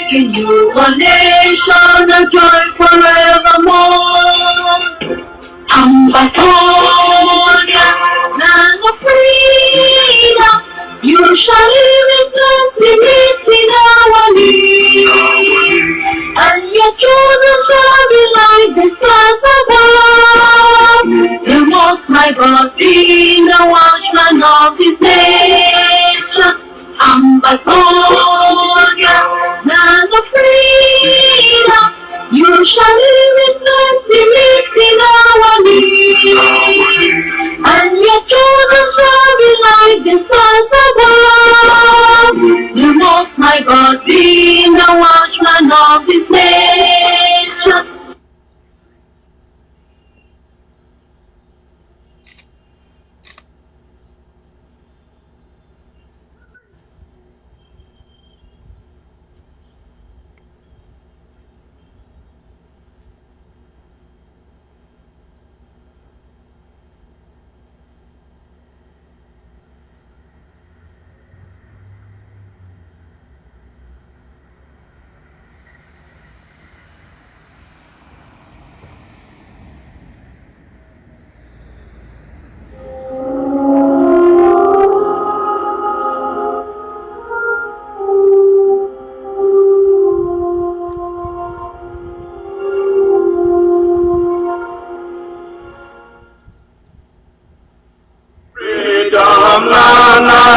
making you a nation of joy forevermore. Ambatonia, land of freedom, you shall live in plenty in our need, and your children shall be like the stars above. The Most High God be the watchman of His nation. Ambatonia, land of freedom, you shall live in plenty in our need, and your children shall be like the stars above. The Most High God be the watchman of His nation.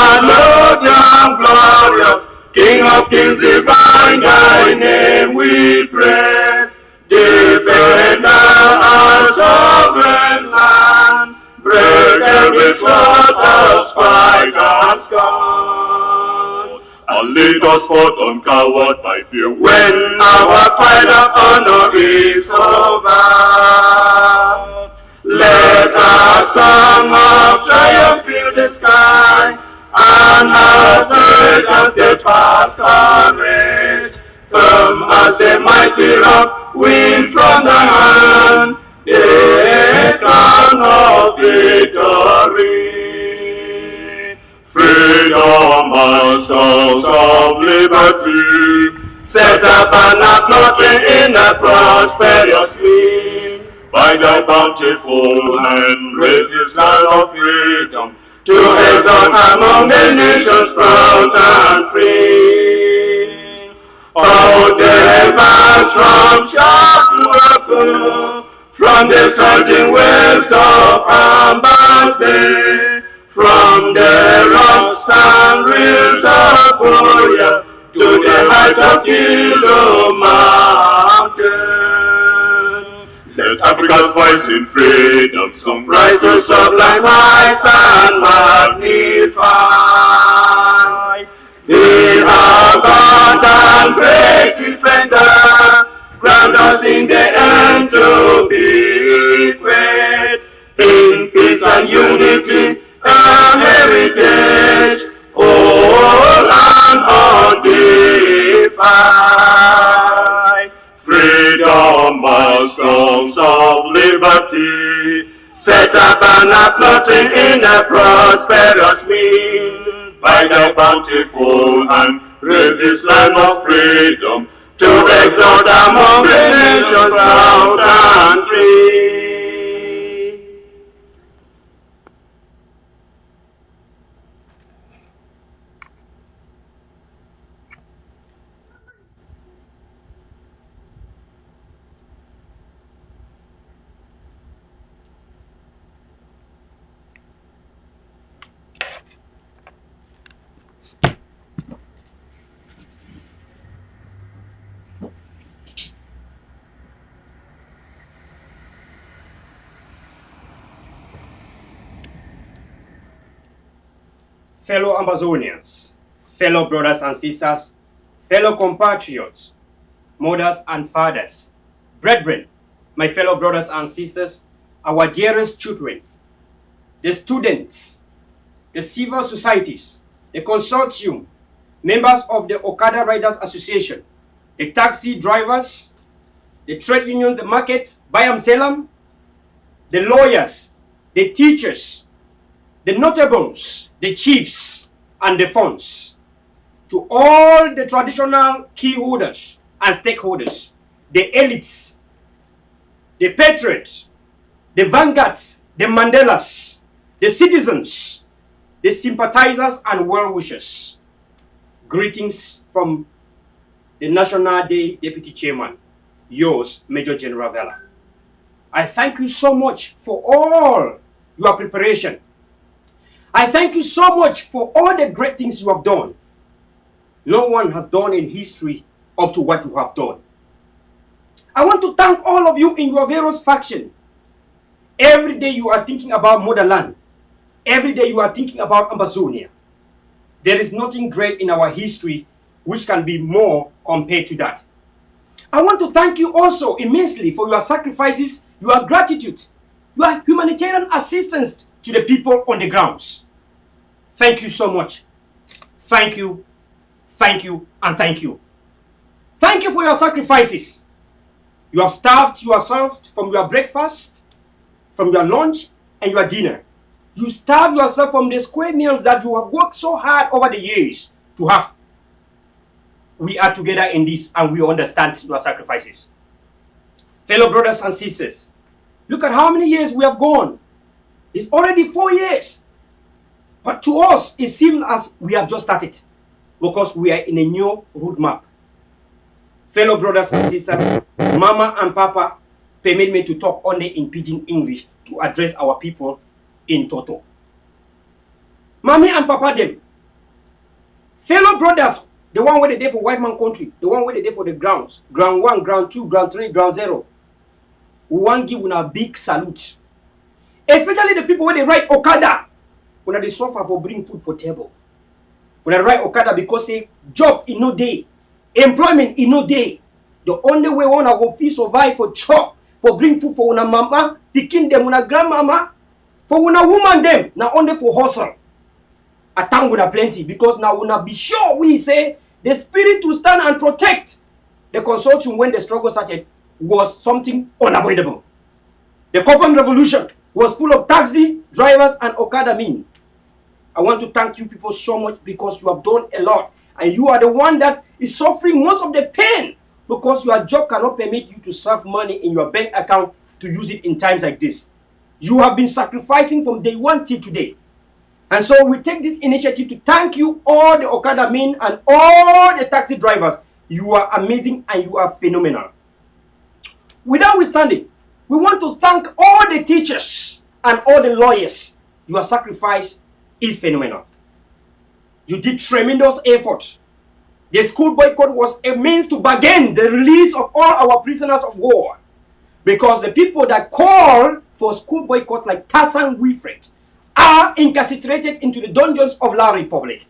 Hallelujah, glorious, King of kings divine, thy name we praise. Defender our sovereign land, break every sort of spite and scorn, and lead us forth uncowed by fear when our fight of honor is over. Let our song of triumph fill the sky, and our faith and steadfast courage, firm as a mighty rock, win from the hand the crown of victory. Freedom and songs of liberty, set a banner fluttering in a prosperous mean. By thy bountiful hand, raise His land of freedom, to exalt among the nations proud and free. Oh, deliverance from shock to echo, from the surging waves of Amber's Bay, from the rocks and rills of Boya, to the heights of Kilo Mountain. Let Africa's voice in freedom song rise to sublime heights and magnify. Be our God and great defender, grant us in the end to be great, in peace and unity, our heritage, all and undefined. Freedom and songs of liberty, set a banner floating in a prosperous mean. By thy bountiful hand, raise His land of freedom, to exalt among the nations proud and free. Fellow Amazonians, fellow brothers and sisters, fellow compatriots, mothers and fathers, brethren, my fellow brothers and sisters, our dearest children, the students, the civil societies, the consortium, members of the Okada Riders Association, the taxi drivers, the trade unions, the markets, Bayam Selam, the lawyers, the teachers, the notables, the chiefs, and the funds. to all the traditional key holders and stakeholders, the elites, the patriots, the vanguards, the Mandelas, the citizens, the sympathizers and well-wishers. Greetings from the National Day Deputy Chairman, yours, Major General Verla. I thank you so much for all your preparation. I thank you so much for all the great things you have done. No one has done in history up to what you have done. I want to thank all of you in your various factions. Every day you are thinking about motherland. Every day you are thinking about Amazonia. There is nothing great in our history which can be more compared to that. I want to thank you also immensely for your sacrifices, your gratitude, your humanitarian assistance to the people on the grounds. Thank you so much. Thank you, and thank you. Thank you for your sacrifices. You have starved yourself from your breakfast, from your lunch, and your dinner. You starve yourself from the square meals that you have worked so hard over the years to have. We are together in this and we understand your sacrifices. Fellow brothers and sisters, look at how many years we have gone. It's already 4 years. But to us, it seems as we have just started because we are in a new roadmap. Fellow brothers and sisters, Mama and Papa permit me to talk only in Pidgin English to address our people in Toto. Mommy and Papa them, fellow brothers, the one where they there for white man country, the one where they there for the grounds, ground 1, ground 2, ground 3, ground 0. We want to give una big salute. Especially the people where they ride Okada, when they suffer for bring food for table. When they ride Okada because say job in no day, employment in no day. The only way one go feel survive for chop, for bring food for una mama, pikin them, una grandmama, for una woman them, now only for hustle. A time with plenty because now we not be sure we say the spirit to stand and protect the consortium when the struggle started was something unavoidable. The Coffin Revolution was full of taxi drivers and Okada men. I want to thank you people so much because you have done a lot and you are the one that is suffering most of the pain because your job cannot permit you to serve money in your bank account to use it in times like this. You have been sacrificing from day one till today. And so we take this initiative to thank you, all the Okada men and all the taxi drivers. You are amazing and you are phenomenal. Withoutstanding, we want to thank all the teachers and all the lawyers. Your sacrifice is phenomenal. You did tremendous effort. The school boycott was a means to bargain the release of all our prisoners of war. Because the people that call for school boycott like Tassan Wilfred are incarcerated into the dungeons of La Republic.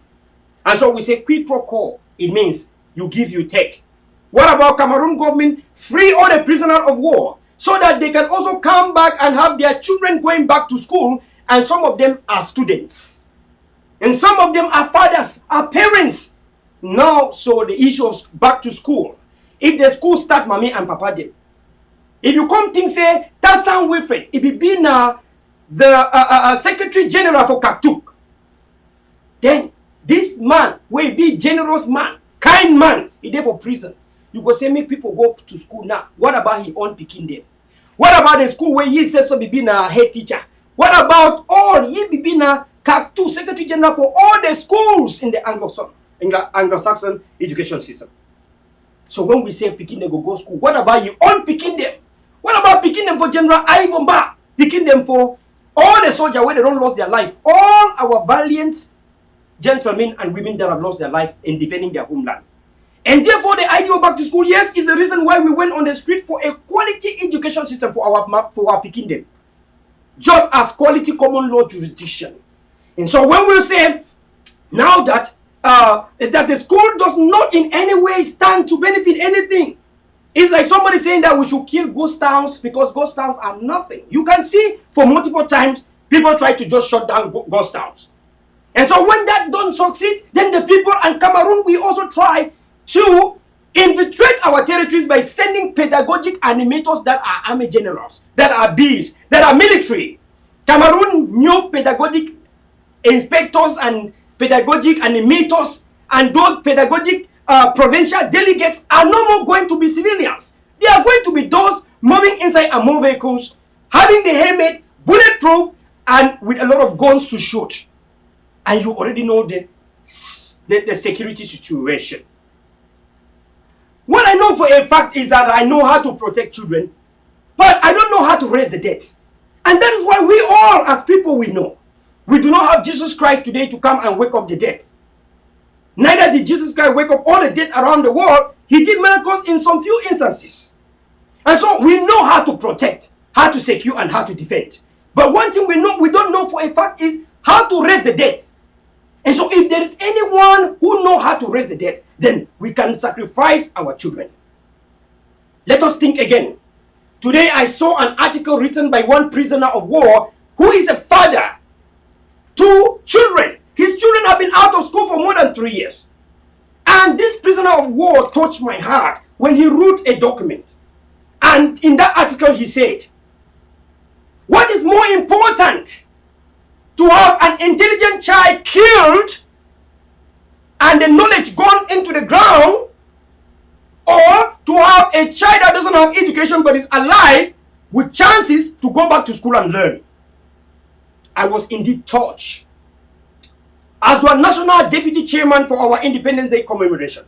And so we say quid pro quo. It means you give, you take. What about Cameroon government? Free all the prisoners of war so that they can also come back and have their children going back to school, and some of them are students. And some of them are fathers, are parents. Now, so the issue of back to school. If the school start, mommy and papa them. If you come think say, Tassan Wilfred, it be been the Secretary General for Kaktuk. Then this man will be generous man, kind man, he there for prison. You go say make people go to school now. What about he own picking them? What about the school where he said so be being a head teacher? What about all he be being a Kaktuk Secretary General for all the schools in the Anglo-Saxon education system? So when we say picking them go school, what about you own picking them? What about picking them for General Ivan Ba? Picking them for all the soldiers where they don't lost their life. All our valiant gentlemen and women that have lost their life in defending their homeland. And therefore the idea of back to school, yes, is the reason why we went on the street for a quality education system for our picking them. Just as quality common law jurisdiction. And so when we say now that that the school does not in any way stand to benefit anything, it's like somebody saying that we should kill ghost towns because ghost towns are nothing. You can see for multiple times people try to just shut down ghost towns. And so when that don't succeed, then the people and Cameroon, we also try to infiltrate our territories by sending pedagogic animators that are army generals, that are bees, that are military. Cameroon new pedagogic inspectors and pedagogic animators and those pedagogic provincial delegates are no more going to be civilians. They are going to be those moving inside armored vehicles, having the helmet bulletproof, and with a lot of guns to shoot. And you already know the security situation. What I know for a fact is that I know how to protect children, but I don't know how to raise the dead. And that is why we all, as people, we know. We do not have Jesus Christ today to come and wake up the dead. Neither did Jesus Christ wake up all the dead around the world. He did miracles in some few instances. And so we know how to protect, how to secure, and how to defend. But one thing we don't know for a fact is how to raise the dead. And so if there is anyone who knows how to raise the dead, then we can sacrifice our children. Let us think again. Today I saw an article written by one prisoner of war who is a father to children. His children have been out of school for more than 3 years. And this prisoner of war touched my heart when he wrote a document. And in that article he said, what is more important, to have an intelligent child killed and the knowledge gone into the ground, or to have a child that doesn't have education but is alive with chances to go back to school and learn? I was indeed touched. As your national deputy chairman for our Independence Day commemoration,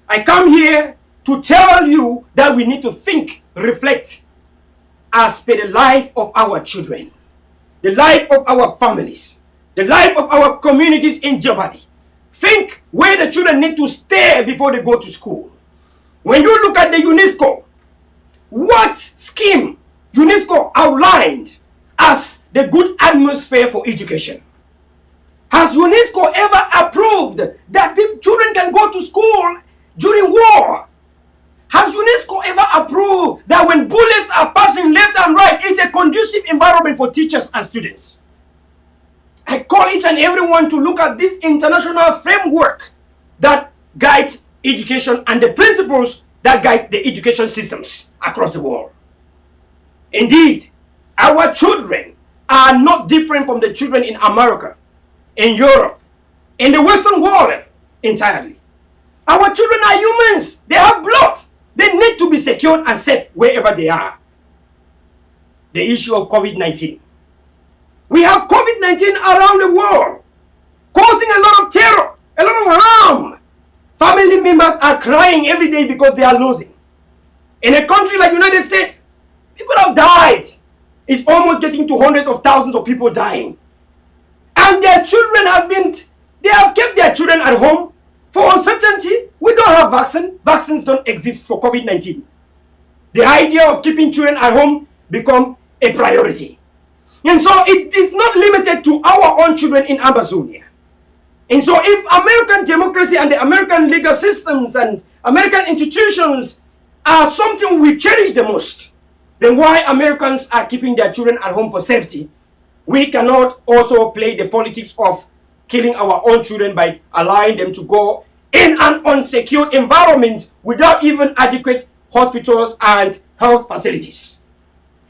I come here to tell you that we need to think, reflect, as per the life of our children, the life of our families, the life of our communities in jeopardy. Think where the children need to stay before they go to school. When you look at the UNESCO, what scheme UNESCO outlined as the good atmosphere for education? Has UNESCO ever approved that children can go to school during war? Has UNESCO ever approved that when bullets are passing left and right, it's a conducive environment for teachers and students? I call each and everyone to look at this international framework that guides education and the principles that guide the education systems across the world. Indeed, our children are not different from the children in America, in Europe, in the Western world entirely. Our children are humans. They have blood. They need to be secured and safe wherever they are. The issue of COVID-19. We have COVID-19 around the world, causing a lot of terror, a lot of harm. Family members are crying every day because they are losing. In a country like the United States, people have died. It's almost getting to hundreds of thousands of people dying. And their children they have kept their children at home for uncertainty. We don't have vaccine. Vaccines don't exist for COVID-19. The idea of keeping children at home become a priority. And so it is not limited to our own children in Amazonia. And so if American democracy and the American legal systems and American institutions are something we cherish the most, then why Americans are keeping their children at home for safety, we cannot also play the politics of killing our own children by allowing them to go in an unsecured environment without even adequate hospitals and health facilities.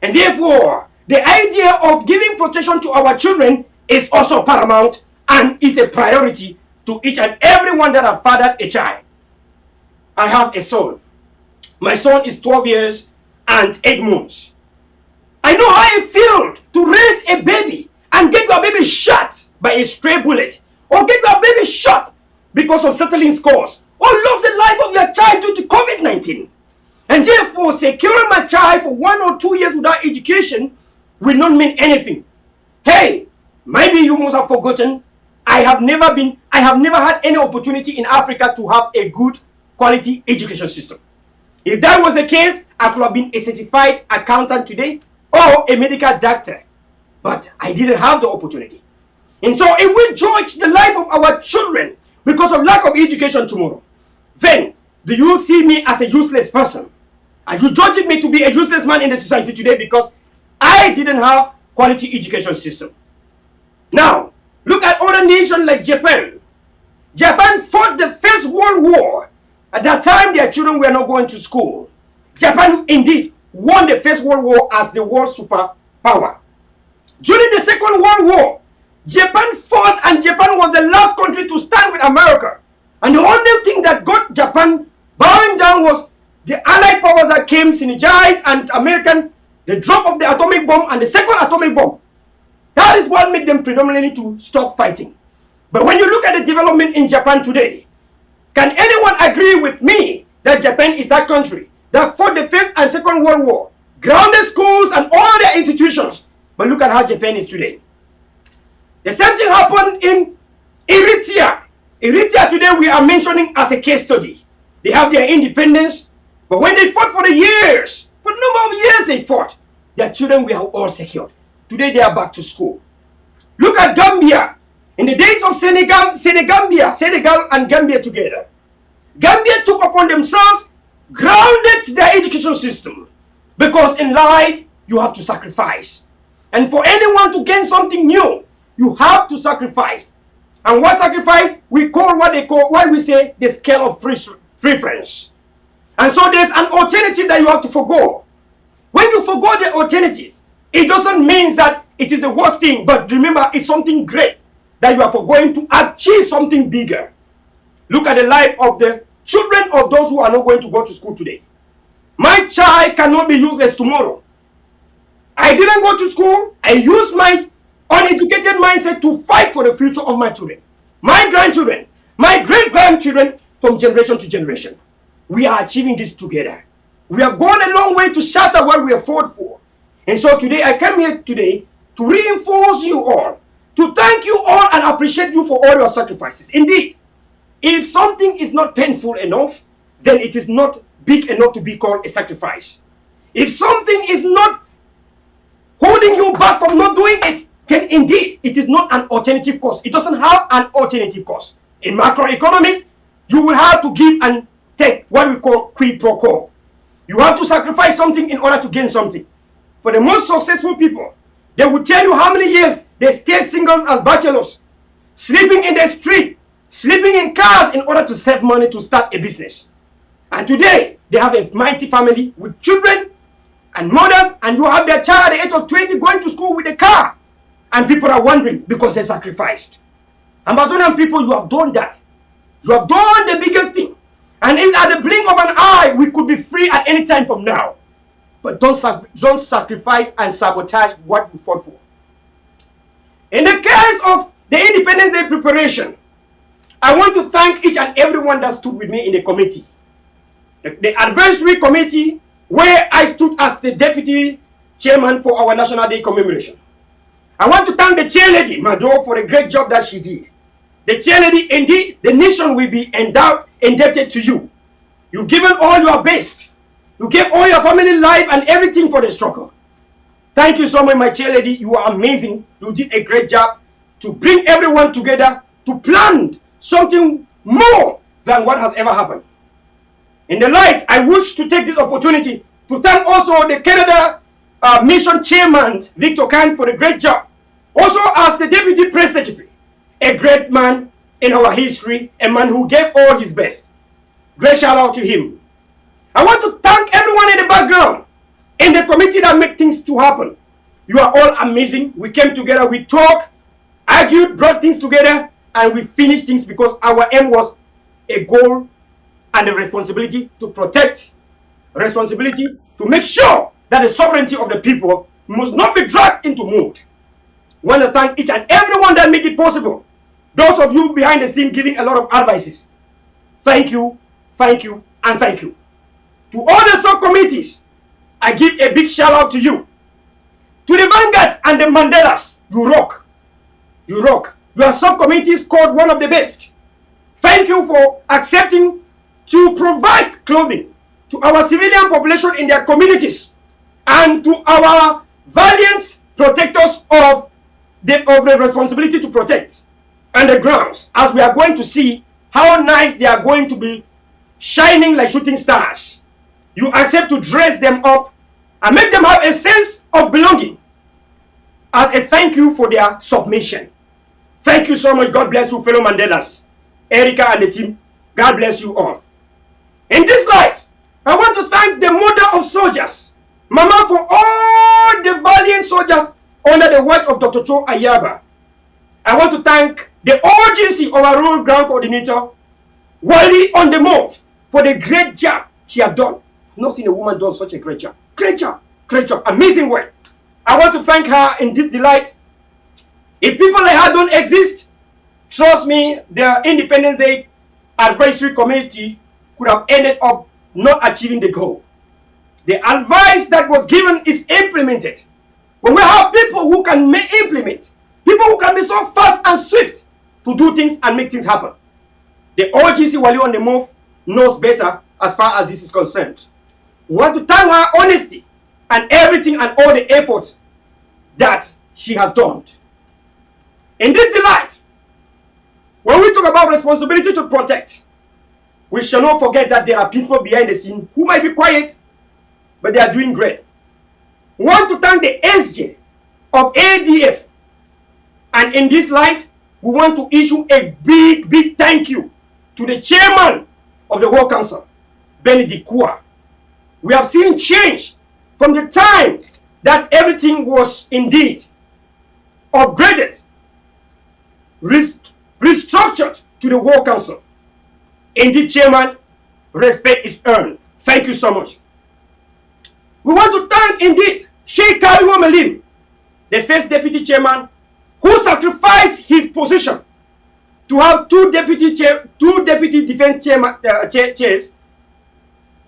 And therefore, the idea of giving protection to our children is also paramount and is a priority to each and everyone that have fathered a child. I have a son. My son is 12 years and 8 months. I know how it feels to raise a baby and get your baby shot by a stray bullet, or get your baby shot because of settling scores, or lose the life of your child due to COVID-19. And therefore, securing my child for 1 or 2 years without education will not mean anything. Hey, maybe you must have forgotten, I have never had any opportunity in Africa to have a good quality education system. If that was the case, I could have been a certified accountant today or a medical doctor. But I didn't have the opportunity. And so if we judge the life of our children because of lack of education tomorrow, then do you see me as a useless person? Are you judging me to be a useless man in the society today because I didn't have quality education system? Now, look at other nations like Japan. Japan fought the First World War. At that time, their children were not going to school. Japan indeed won the First World War as the world superpower. During the Second World War, Japan fought, and Japan was the last country to stand with America. And the only thing that got Japan bowing down was the Allied powers that came, synergized, and American, the drop of the atomic bomb and the second atomic bomb. That is what made them predominantly to stop fighting. But when you look at the development in Japan today, can anyone agree with me that Japan is that country that fought the First and Second World War, grounded schools and all their institutions? But look at how Japan is today. The same thing happened in Eritrea. Eritrea today we are mentioning as a case study. They have their independence, but when they fought for the years, for the number of years they fought, their children were all secured. Today they are back to school. Look at Gambia. In the days of Senegal and Gambia together, Gambia took upon themselves, grounded their education system. Because in life, you have to sacrifice. And for anyone to gain something new, you have to sacrifice. And what sacrifice? We call what we say the scale of preference. And so there's an alternative that you have to forgo. When you forgo the alternative, it doesn't mean that it is the worst thing, but remember, it's something great that you are going to achieve something bigger. Look at the life of the children of those who are not going to go to school today. My child cannot be useless tomorrow. I didn't go to school. I used my uneducated mindset to fight for the future of my children, my grandchildren, my great-grandchildren, from generation to generation. We are achieving this together. We have gone a long way to shatter what we have fought for. And so today, I came here today to reinforce you all, to thank you all and appreciate you for all your sacrifices. Indeed, if something is not painful enough, then it is not big enough to be called a sacrifice. If something is not holding you back from not doing it, then indeed it is not an alternative cost. It doesn't have an alternative cost. In macroeconomics, you will have to give and take, what we call quid pro quo. You have to sacrifice something in order to gain something. For the most successful people, they will tell you how many years they stay single as bachelors, sleeping in the street, sleeping in cars in order to save money to start a business. And today, they have a mighty family with children and mothers, and you have their child at the age of 20 going to school with a car. And people are wondering because they sacrificed. Amazonian people, you have done that. You have done the biggest thing. And if at the blink of an eye, we could be free at any time from now. But don't sacrifice and sabotage what you fought for. In the case of the Independence Day preparation, I want to thank each and everyone that stood with me in the committee. The advisory committee, where I stood as the deputy chairman for our National Day commemoration. I want to thank the chairlady, Mado, for the great job that she did. The chairlady, indeed, the nation will be indebted to you. You've given all your best. You gave all your family life and everything for the struggle. Thank you so much, my chairlady. You are amazing. You did a great job to bring everyone together to plan something more than what has ever happened. In the light, I wish to take this opportunity to thank also the Canada mission chairman, Victor Khan, for the great job. Also as the deputy press secretary, a great man in our history, a man who gave all his best. Great shout out to him. I want to thank everyone in the background, in the committee that make things to happen. You are all amazing. We came together, we talked, argued, brought things together, and we finished things because our aim was a goal and a responsibility to protect, responsibility to make sure that the sovereignty of the people must not be dragged into mood. I want to thank each and everyone that made it possible. Those of you behind the scene giving a lot of advices. Thank you, and thank you. To all the subcommittees, I give a big shout out to you. To the Vanguard and the Mandelas, you rock. You rock. Your subcommittee scored one of the best. Thank you for accepting to provide clothing to our civilian population in their communities and to our valiant protectors of the responsibility to protect and the grounds, as we are going to see how nice they are going to be shining like shooting stars. You accept to dress them up and make them have a sense of belonging as a thank you for their submission. Thank you so much. God bless you, fellow Mandelas, Erica and the team. God bless you all. In this light, I want to thank the mother of soldiers, Mama, for all the valiant soldiers under the watch of Dr. Cho Ayaba. I want to thank the urgency of our rural ground coordinator, Wally on the move, for the great job she has done. I've not seen a woman do such a great job. Great job. Great job. Amazing work. I want to thank her in this delight. If people like her don't exist, trust me, the Independence Day Advisory Committee could have ended up not achieving the goal. The advice that was given is implemented. When we have people who can implement, people who can be so fast and swift to do things and make things happen. The OGC Wali on the move knows better as far as this is concerned. We want to thank her honesty and everything and all the effort that she has done. In this delight, when we talk about responsibility to protect, we shall not forget that there are people behind the scene who might be quiet, but they are doing great. We want to thank the SJ of ADF. And in this light, we want to issue a big thank you to the chairman of the World Council, Benedict Kua. We have seen change from the time that everything was indeed upgraded, restructured to the World Council. Indeed, chairman, respect is earned. Thank you so much. We want to thank indeed Sheikh Kariwo Melim, the first deputy chairman, who sacrificed his position to have two deputy defense chairs,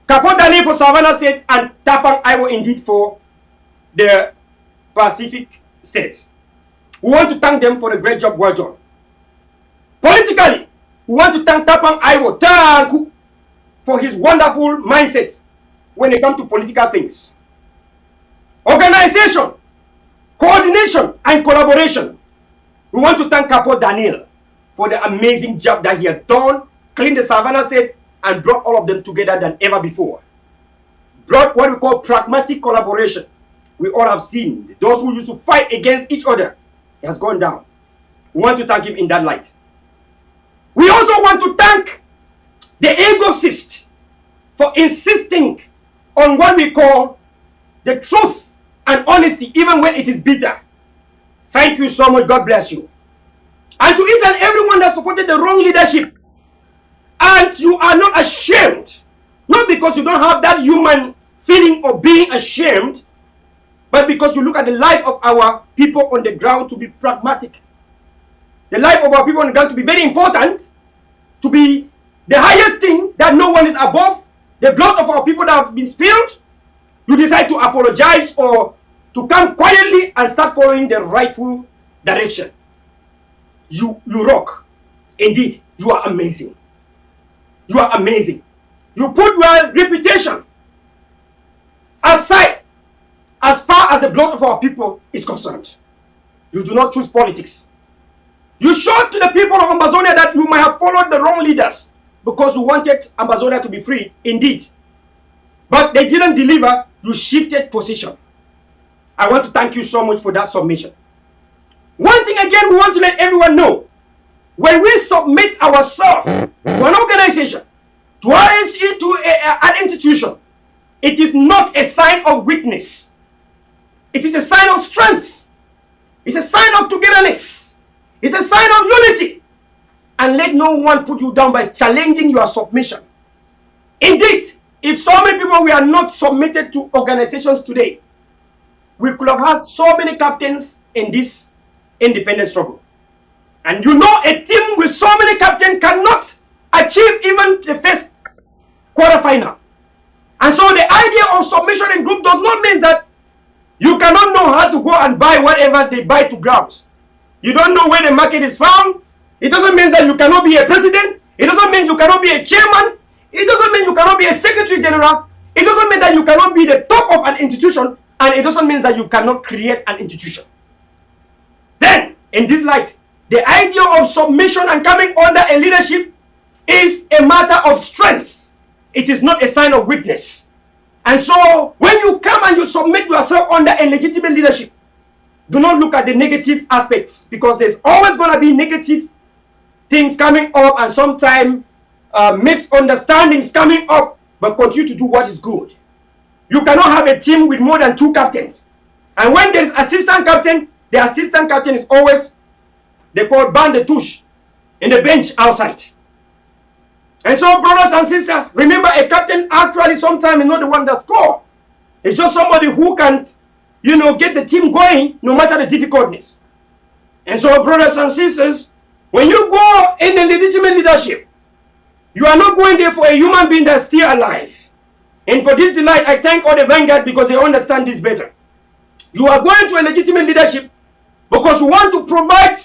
Kapo Dani for Savannah State and Tapang Iwo indeed for the Pacific states. We want to thank them for the great job well done. Politically, we want to thank Tapang Iwo Tanku for his wonderful mindset when it comes to political things. Organization, coordination, and collaboration. We want to thank Capo Daniel for the amazing job that he has done, cleaned the Savannah State, and brought all of them together than ever before. Brought what we call pragmatic collaboration. We all have seen those who used to fight against each other. It has gone down. We want to thank him in that light. We also want to thank the egocist for insisting on what we call the truth and honesty, even when it is bitter. Thank you so much. God bless you. And to each and everyone that supported the wrong leadership, and you are not ashamed, not because you don't have that human feeling of being ashamed, but because you look at the life of our people on the ground to be pragmatic. The life of our people on the ground to be very important, to be the highest thing, that no one is above. The blood of our people that have been spilled, you decide to apologize or to come quietly and start following the rightful direction. You rock. Indeed, you are amazing. You are amazing. You put your reputation aside as far as the blood of our people is concerned. You do not choose politics. You showed to the people of Amazonia that you might have followed the wrong leaders because you wanted Amazonia to be free, indeed. But they didn't deliver. You shifted position. I want to thank you so much for that submission. One thing again, we want to let everyone know. When we submit ourselves to an organization, to an institution, it is not a sign of weakness. It is a sign of strength. It's a sign of togetherness. It's a sign of unity. And let no one put you down by challenging your submission. Indeed, if so many people were not submitted to organizations today, we could have had so many captains in this independent struggle. And you know, a team with so many captains cannot achieve even the first quarterfinal. And so the idea of submission in group does not mean that you cannot know how to go and buy whatever they buy to grabs. You don't know where the market is found. It doesn't mean that you cannot be a president. It doesn't mean you cannot be a chairman. It doesn't mean you cannot be a secretary general. It doesn't mean that you cannot be the top of an institution. And it doesn't mean that you cannot create an institution. Then, in this light, the idea of submission and coming under a leadership is a matter of strength. It is not a sign of weakness. And so, when you come and you submit yourself under a legitimate leadership, do not look at the negative aspects, because there's always going to be negative things coming up and sometimes misunderstandings coming up, but continue to do what is good. You cannot have a team with more than 2 captains. And when there is assistant captain, the assistant captain is always they call ban de touche in the bench outside. And so, brothers and sisters, remember a captain actually sometimes is not the one that score. It's just somebody who can, get the team going no matter the difficulties. And so, brothers and sisters, when you go in the legitimate leadership, you are not going there for a human being that's still alive. And for this delight, I thank all the vanguard because they understand this better. You are going to a legitimate leadership because you want to provide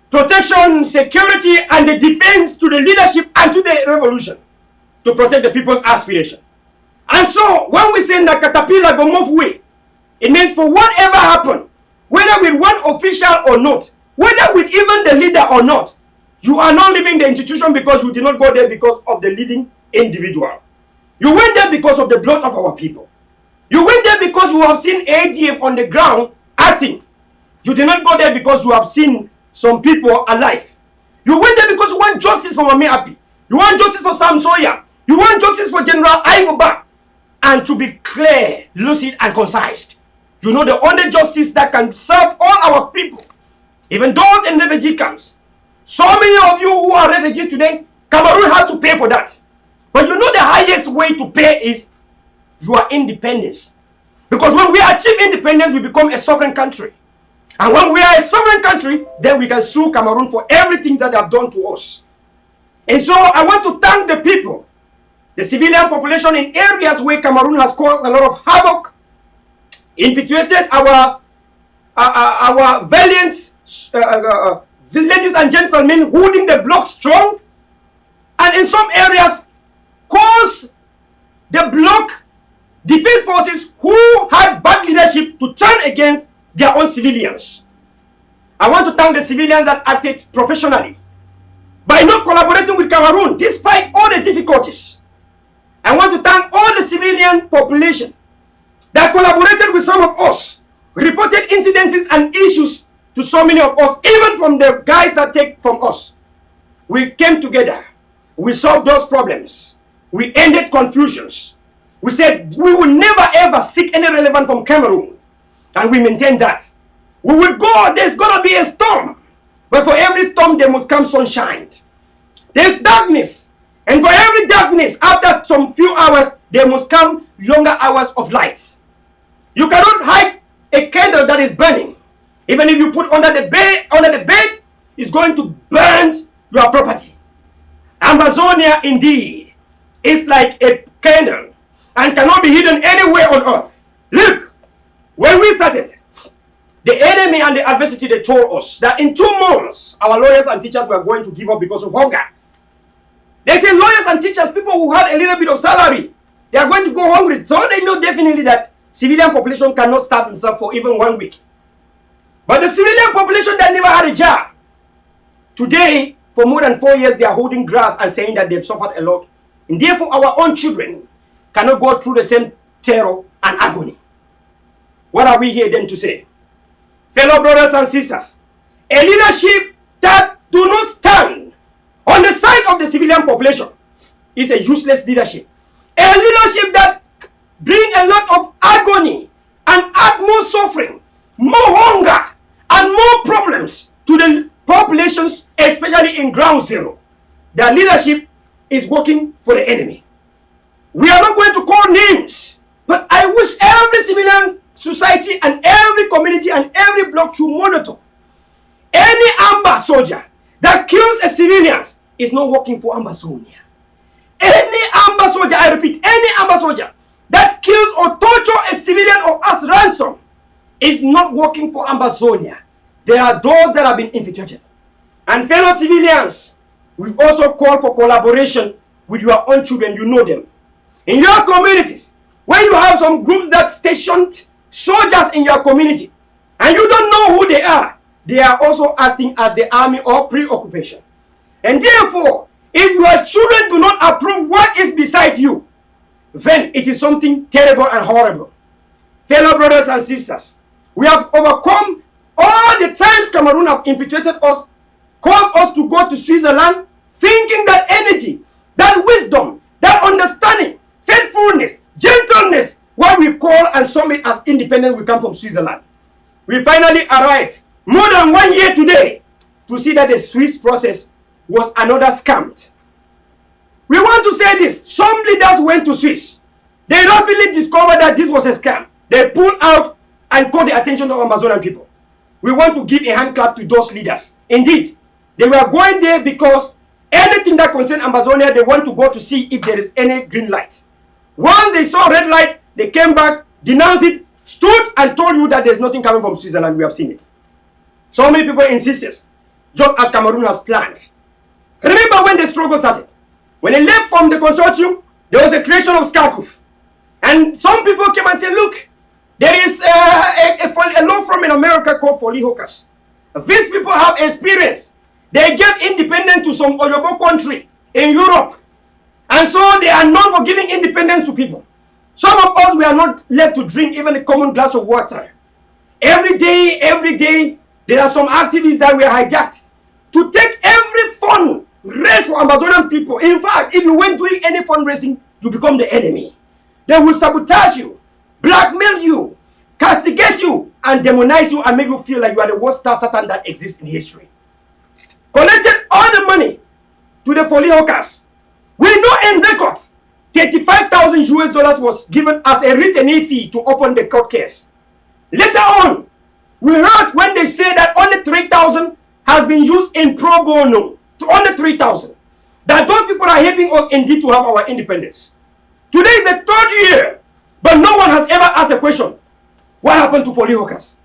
protection, security, and the defense to the leadership and to the revolution to protect the people's aspiration. And so, when we say that caterpillar go move way, it means for whatever happen, whether with one official or not, whether with even the leader or not, you are not leaving the institution because you did not go there because of the living individual. You went there because of the blood of our people. You went there because you have seen ADF on the ground acting. You did not go there because you have seen some people alive. You went there because you want justice for Mami Api. You want justice for Sam Sawyer. You want justice for General Ivoba. And to be clear, lucid, and concise, you know the only justice that can serve all our people, even those in refugee camps. So many of you who are refugees today, Cameroon has to pay for that. But you know the highest way to pay is your independence. Because when we achieve independence, we become a sovereign country. And when we are a sovereign country, then we can sue Cameroon for everything that they have done to us. And so I want to thank the people, the civilian population in areas where Cameroon has caused a lot of havoc, infiltrated our valiant ladies and gentlemen holding the block strong, and in some areas caused the block defense forces who had bad leadership to turn against their own civilians. I want to thank the civilians that acted professionally by not collaborating with Cameroon despite all the difficulties. I want to thank all the civilian population that collaborated with some of us, reported incidences and issues to so many of us, even from the guys that take from us. We came together. We solved those problems. We ended confusions. We said we will never ever seek any relevance from Cameroon. And we maintain that. We will go, there's going to be a storm. But for every storm, there must come sunshine. There's darkness. And for every darkness, after some few hours, there must come longer hours of light. You cannot hide a candle that is burning. Even if you put under the bed, it's going to burn your property. Amazonia, indeed, is like a candle and cannot be hidden anywhere on earth. Look, when we started, the enemy and the adversity, they told us that in 2 months, our lawyers and teachers were going to give up because of hunger. They say lawyers and teachers, people who had a little bit of salary, they are going to go hungry. So they know definitely that civilian population cannot starve themselves for even 1 week. But the civilian population that never had a job, today, for more than 4 years, they are holding grass and saying that they've suffered a lot. And therefore, our own children cannot go through the same terror and agony. What are we here then to say? Fellow brothers and sisters, a leadership that do not stand on the side of the civilian population is a useless leadership. A leadership that brings a lot of agony and add more suffering, more hunger, and more problems to the populations, especially in ground zero. Their leadership is working for the enemy. We are not going to call names, but I wish every civilian society and every community and every block to monitor. Any amber soldier that kills a civilian is not working for Amazonia. Any amber soldier, I repeat, any amber soldier that kills or tortures a civilian or asks ransom is not working for Amazonia. There are those that have been infiltrated. And fellow civilians, we've also called for collaboration with your own children. You know them. In your communities, when you have some groups that stationed soldiers in your community, and you don't know who they are also acting as the army or pre-occupation. And therefore, if your children do not approve what is beside you, then it is something terrible and horrible. Fellow brothers and sisters, we have overcome all the times Cameroon have infiltrated us, caused us to go to Switzerland, thinking that energy, that wisdom, that understanding, faithfulness, gentleness, what we call and submit as independence, will come from Switzerland. We finally arrived more than 1 year today to see that the Swiss process was another scam. We want to say this. Some leaders went to Swiss. They rapidly discovered that this was a scam. They pulled out and called the attention of Amazonian people. We want to give a hand clap to those leaders. Indeed, they were going there because anything that concerns Amazonia, they want to go to see if there is any green light. Once they saw red light, they came back, denounced it, stood and told you that there's nothing coming from Switzerland. We have seen it. So many people insisted, just as Cameroon has planned. Remember when the struggle started? When they left from the consortium, there was a creation of SCACUF. And some people came and said, look, there is a law from in America called Folly Hawkers. These people have experience. They gave independence to some Oyobo country in Europe. And so they are known for giving independence to people. Some of us, we are not left to drink even a common glass of water. Every day, there are some activities that we are hijacked to take every fund raised for Amazonian people. In fact, if you went doing any fundraising, you become the enemy. They will sabotage you, blackmail you, castigate you, and demonize you and make you feel like you are the worst star Satan that exists in history. Collected all the money to the Folly Hawkers. We know in records, 35,000 US dollars was given as a retainee fee to open the court case. Later on, we heard when they say that only 3,000 has been used in pro bono, to only 3,000. That those people are helping us indeed to have our independence. Today is the 3rd year, but no one has ever asked a question. What happened to Folly Hawkers?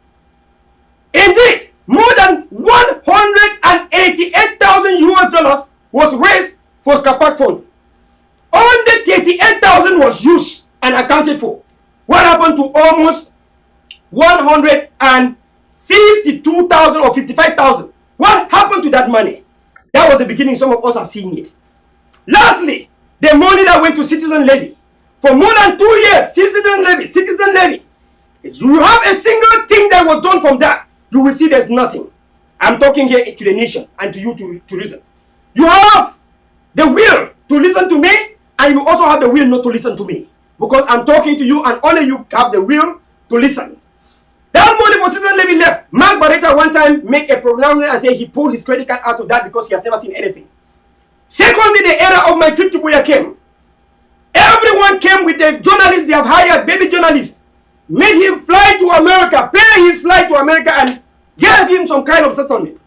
Indeed, more than 188,000 US dollars was raised for Scapac Fund. Only 38,000 was used and accounted for. What happened to almost 152,000 or 55,000? What happened to that money? That was the beginning. Some of us are seeing it. Lastly, the money that went to citizen levy. For more than 2 years, citizen levy. If you have a single thing that was done from that, you will see there's nothing. I'm talking here to the nation and to you to reason. You have the will to listen to me, and you also have the will not to listen to me. Because I'm talking to you and only you have the will to listen. That money for citizen levy left. Mark Barretta one time made a pronouncement and said he pulled his credit card out of that because he has never seen anything. Secondly, the era of my trip to Buya came. Everyone came with the journalists they have hired, baby journalists. Made him fly to America, pay his flight to America, and gave him some kind of settlement.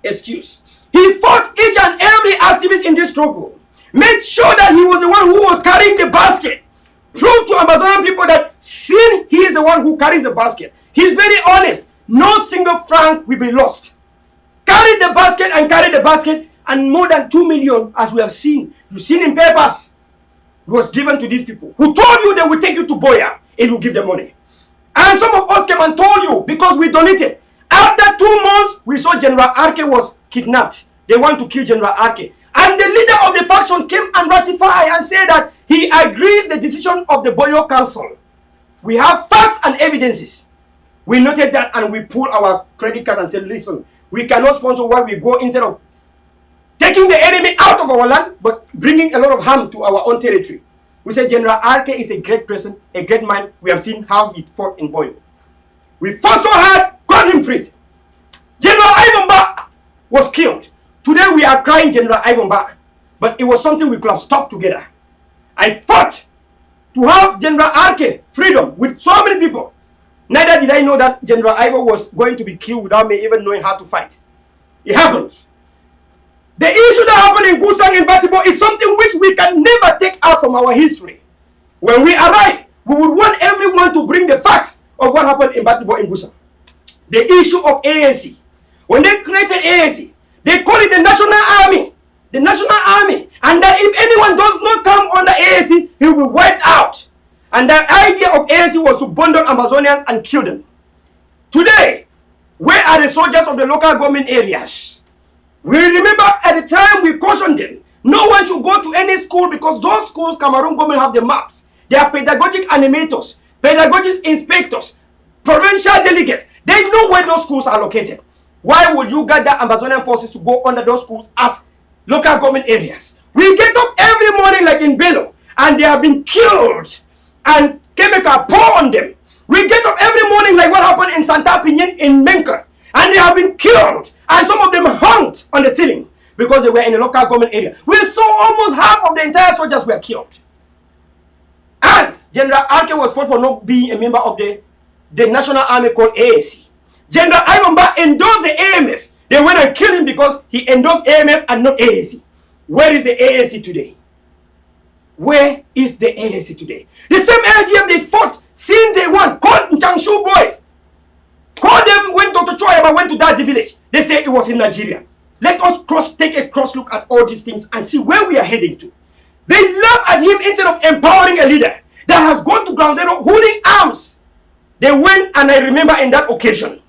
Excuse. He fought each and every activist in this struggle. Made sure that he was the one who was carrying the basket. Proved to Amazonian people that since he is the one who carries the basket, he's very honest. No single franc will be lost. Carried the basket and carried the basket, and more than 2 million, as we have seen. You've seen in papers, was given to these people who told you they will take you to Boya if you give them money. And some of us came and told you because we donated. After 2 months, we saw General Arke was kidnapped. They want to kill General Arke. And the leader of the faction came and ratified and said that he agrees the decision of the Boyo Council. We have facts and evidences. We noted that and we pulled our credit card and said, listen, we cannot sponsor what we go instead of taking the enemy out of our land, but bringing a lot of harm to our own territory. We said General Arke is a great person, a great man. We have seen how he fought in Boyo. We fought so hard, got him freed. General Ivan Ba was killed. Today we are crying General Ivan Ba, but it was something we could have stopped together. I fought to have General Arke freedom with so many people. Neither did I know that General Ivan was going to be killed without me even knowing how to fight. It happens. The issue that happened in Gusang and Batibo is something which we can never take out from our history. When we arrive, we would want everyone to bring the facts of what happened in Batibo and Gusang. The issue of ANC. When they created ANC, they call it the National Army. The National Army. And that if anyone does not come under ANC, he will be wiped out. And the idea of ANC was to bundle Amazonians and kill them. Today, where are the soldiers of the local government areas? We remember at the time we cautioned them, no one should go to any school because those schools, Cameroon government have the maps. They are pedagogic animators, pedagogic inspectors, provincial delegates. They know where those schools are located. Why would you gather Amazonian forces to go under those schools as local government areas? We get up every morning like in Bello, and they have been killed and chemical pour on them. We get up every morning like what happened in Santa Pinyin in Menka. And they have been killed. And some of them hung on the ceiling because they were in the local government area. We saw almost half of the entire soldiers were killed. And General Arke was fought for not being a member of the national army called AAC. General Ivanba endorsed the AMF. They went and killed him because he endorsed AMF and not AAC. Where is the AAC today? Where is the AAC today? The same LGF they fought since day one. Called Changshu boys. Called them when Dr. Choyaba went to that village. They say it was in Nigeria. Let us take a cross look at all these things and see where we are heading to. They laugh at him instead of empowering a leader that has gone to ground zero holding arms. They went, and I remember in that occasion,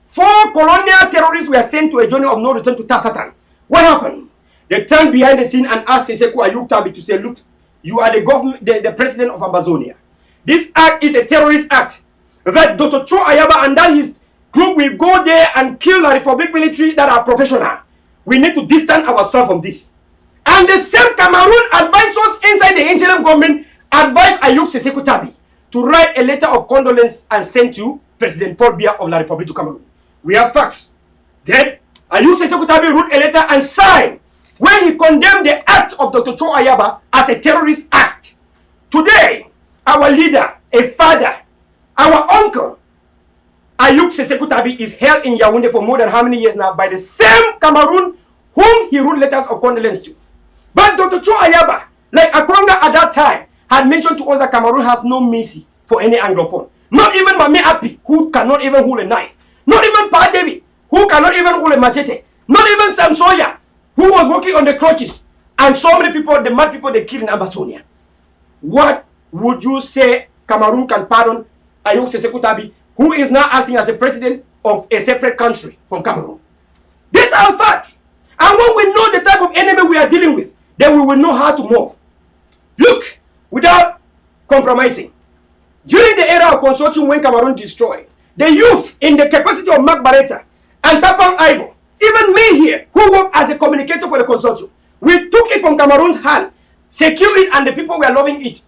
4 colonial terrorists were sent to a journey of no return to Tasatan. What happened? They turned behind the scene and asked Seseku Ayuk Tabi to say, look, you are the government, the president of Amazonia. This act is a terrorist act. That Dr. Cho Ayaba and that his group will go there and kill the Republic military that are professional. We need to distance ourselves from this. And the same Cameroon advisors inside the interim government advised Ayuk Seseku Tabi to write a letter of condolence and send to President Paul Biya of La Republic of Cameroon. We have facts. Then Ayuk Seseku Tabi wrote a letter and signed when he condemned the act of Dr. Cho Ayaba as a terrorist act. Today, our leader, a father, our uncle, Ayuk Seseku Tabi is held in Yaoundé for more than how many years now by the same Cameroon whom he wrote letters of condolence to. But Dr. Cho Ayaba, like Akonga at that time, had mentioned to us that Cameroon has no mercy for any Anglophone. Not even Mame Api, who cannot even hold a knife. Not even Pa David, who cannot even hold a machete. Not even Sam Sawyer, who was working on the crutches. And so many people, the mad people they killed in Amazonia. What would you say Cameroon can pardon Ayuk Seseku Tabi, who is now acting as a president of a separate country from Cameroon? These are facts. And when we know the type of enemy we are dealing with, then we will know how to move. Look, without compromising. During the era of consortium when Cameroon destroyed, the youth in the capacity of Mark Barretta and Tapang Ivo, even me here, who worked as a communicator for the consortium, we took it from Cameroon's hand, secure it, and the people were loving it.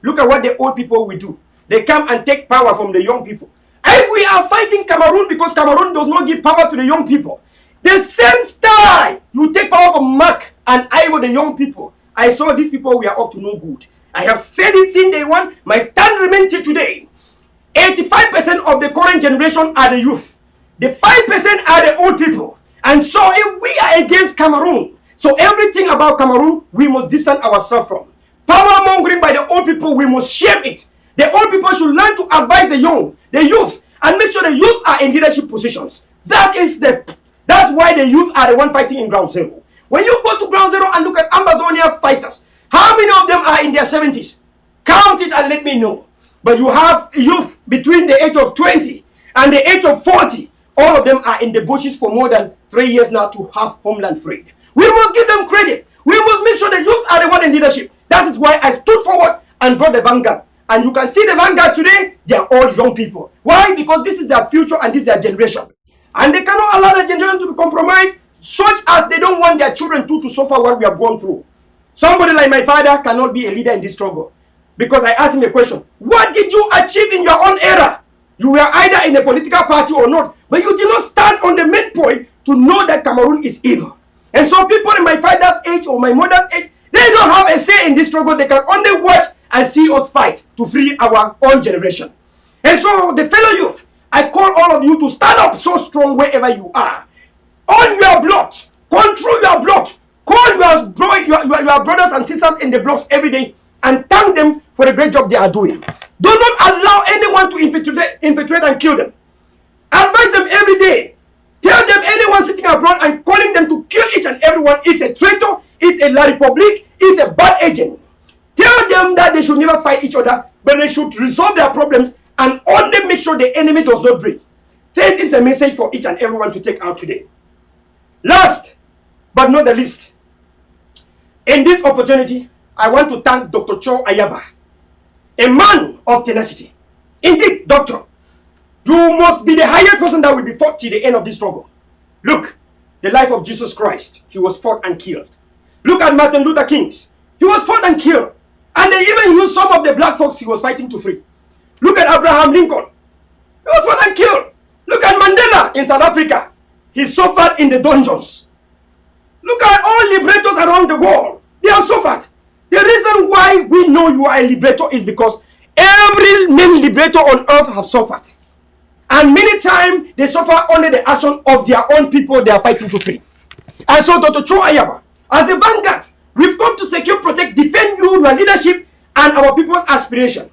Look at what the old people will do. They come and take power from the young people. If we are fighting Cameroon because Cameroon does not give power to the young people, the same style you take power from Mark and Ivo, the young people. I saw these people were up to no good. I have said it since day one. My stand remains till today. 85% of the current generation are the youth. The 5% are the old people. And so if we are against Cameroon, so everything about Cameroon, we must distance ourselves from. Power mongering by the old people, we must shame it. The old people should learn to advise the young, the youth, and make sure the youth are in leadership positions. That's why the youth are the one fighting in ground zero. When you go to ground zero and look at Amazonia fighters, how many of them are in their 70s? Count it and let me know. But you have youth between the age of 20 and the age of 40. All of them are in the bushes for more than 3 years now to have homeland freed. We must give them credit. We must make sure the youth are the one in leadership. That is why I stood forward and brought the vanguard. And you can see the vanguard today, they are all young people. Why? Because this is their future and this is their generation. And they cannot allow their generation to be compromised, such as they don't want their children to suffer what we have gone through. Somebody like my father cannot be a leader in this struggle. Because I asked him a question. What did you achieve in your own era? You were either in a political party or not. But you did not stand on the main point to know that Cameroon is evil. And so people in my father's age or my mother's age, they don't have a say in this struggle. They can only watch and see us fight to free our own generation. And so the fellow youth, I call all of you to stand up so strong wherever you are. On your blocks, control your blocks. Call your brothers and sisters in the blocks every day and thank them for the great job they are doing. Do not allow anyone to infiltrate and kill them. Advise them every day. Tell them anyone sitting abroad and calling them to kill each and everyone is a traitor, is a La Republique, is a bad agent. Tell them that they should never fight each other, but they should resolve their problems and only make sure the enemy does not break. This is a message for each and everyone to take out today. Last but not the least, in this opportunity, I want to thank Dr. Cho Ayaba, a man of tenacity. Indeed, doctor, you must be the highest person that will be fought till the end of this struggle. Look, the life of Jesus Christ, he was fought and killed. Look at Martin Luther King, he was fought and killed. And they even used some of the black folks he was fighting to free. Look at Abraham Lincoln. in South Africa. He suffered in the dungeons. Look at all liberators around the world. They have suffered. The reason why we know you are a liberator is because every main liberator on earth have suffered. And many times they suffer under the action of their own people they are fighting to free. And so Dr. Cho Ayaba, as a vanguard, we've come to secure, protect, defend you, your leadership, and our people's aspiration.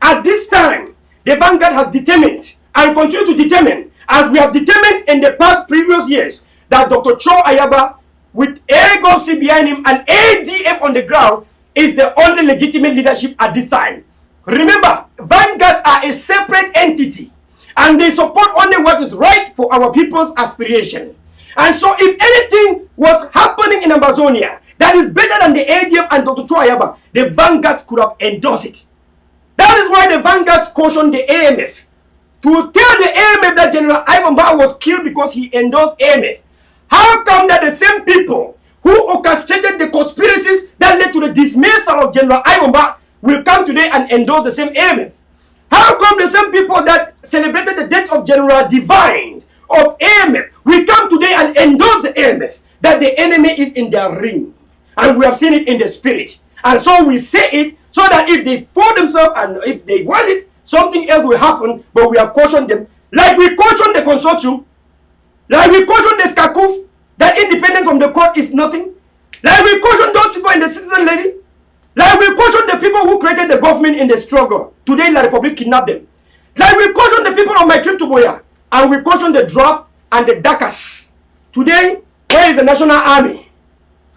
At this time, the vanguard has determined and continue to determine, as we have determined in the past previous years, that Dr. Cho Ayaba, with AGOC behind him and ADF on the ground, is the only legitimate leadership at this time. Remember, vanguards are a separate entity, and they support only what is right for our people's aspiration. And so if anything was happening in Amazonia that is better than the ADF and Dr. Cho Ayaba, the vanguards could have endorsed it. That is why the vanguards cautioned the AMF to tell the AMF that General Ivan Ba was killed because he endorsed AMF. How come that the same people who orchestrated the conspiracies that led to the dismissal of General Ivan Ba will come today and endorse the same AMF? How come the same people that celebrated the death of General Divine of AMF will come today and endorse the AMF? That the enemy is in their ring. And we have seen it in the spirit. And so we say it so that if they for themselves and if they want it, something else will happen. But we have cautioned them. Like we cautioned the consortium. Like we cautioned the SCACUF that independence from the court is nothing. Like we cautioned those people in the citizen levy. Like we cautioned the people who created the government in the struggle. Today, La Republic kidnapped them. Like we cautioned the people on my trip to Boya. And we cautioned the draft and the Dakas. Today, where is the National Army?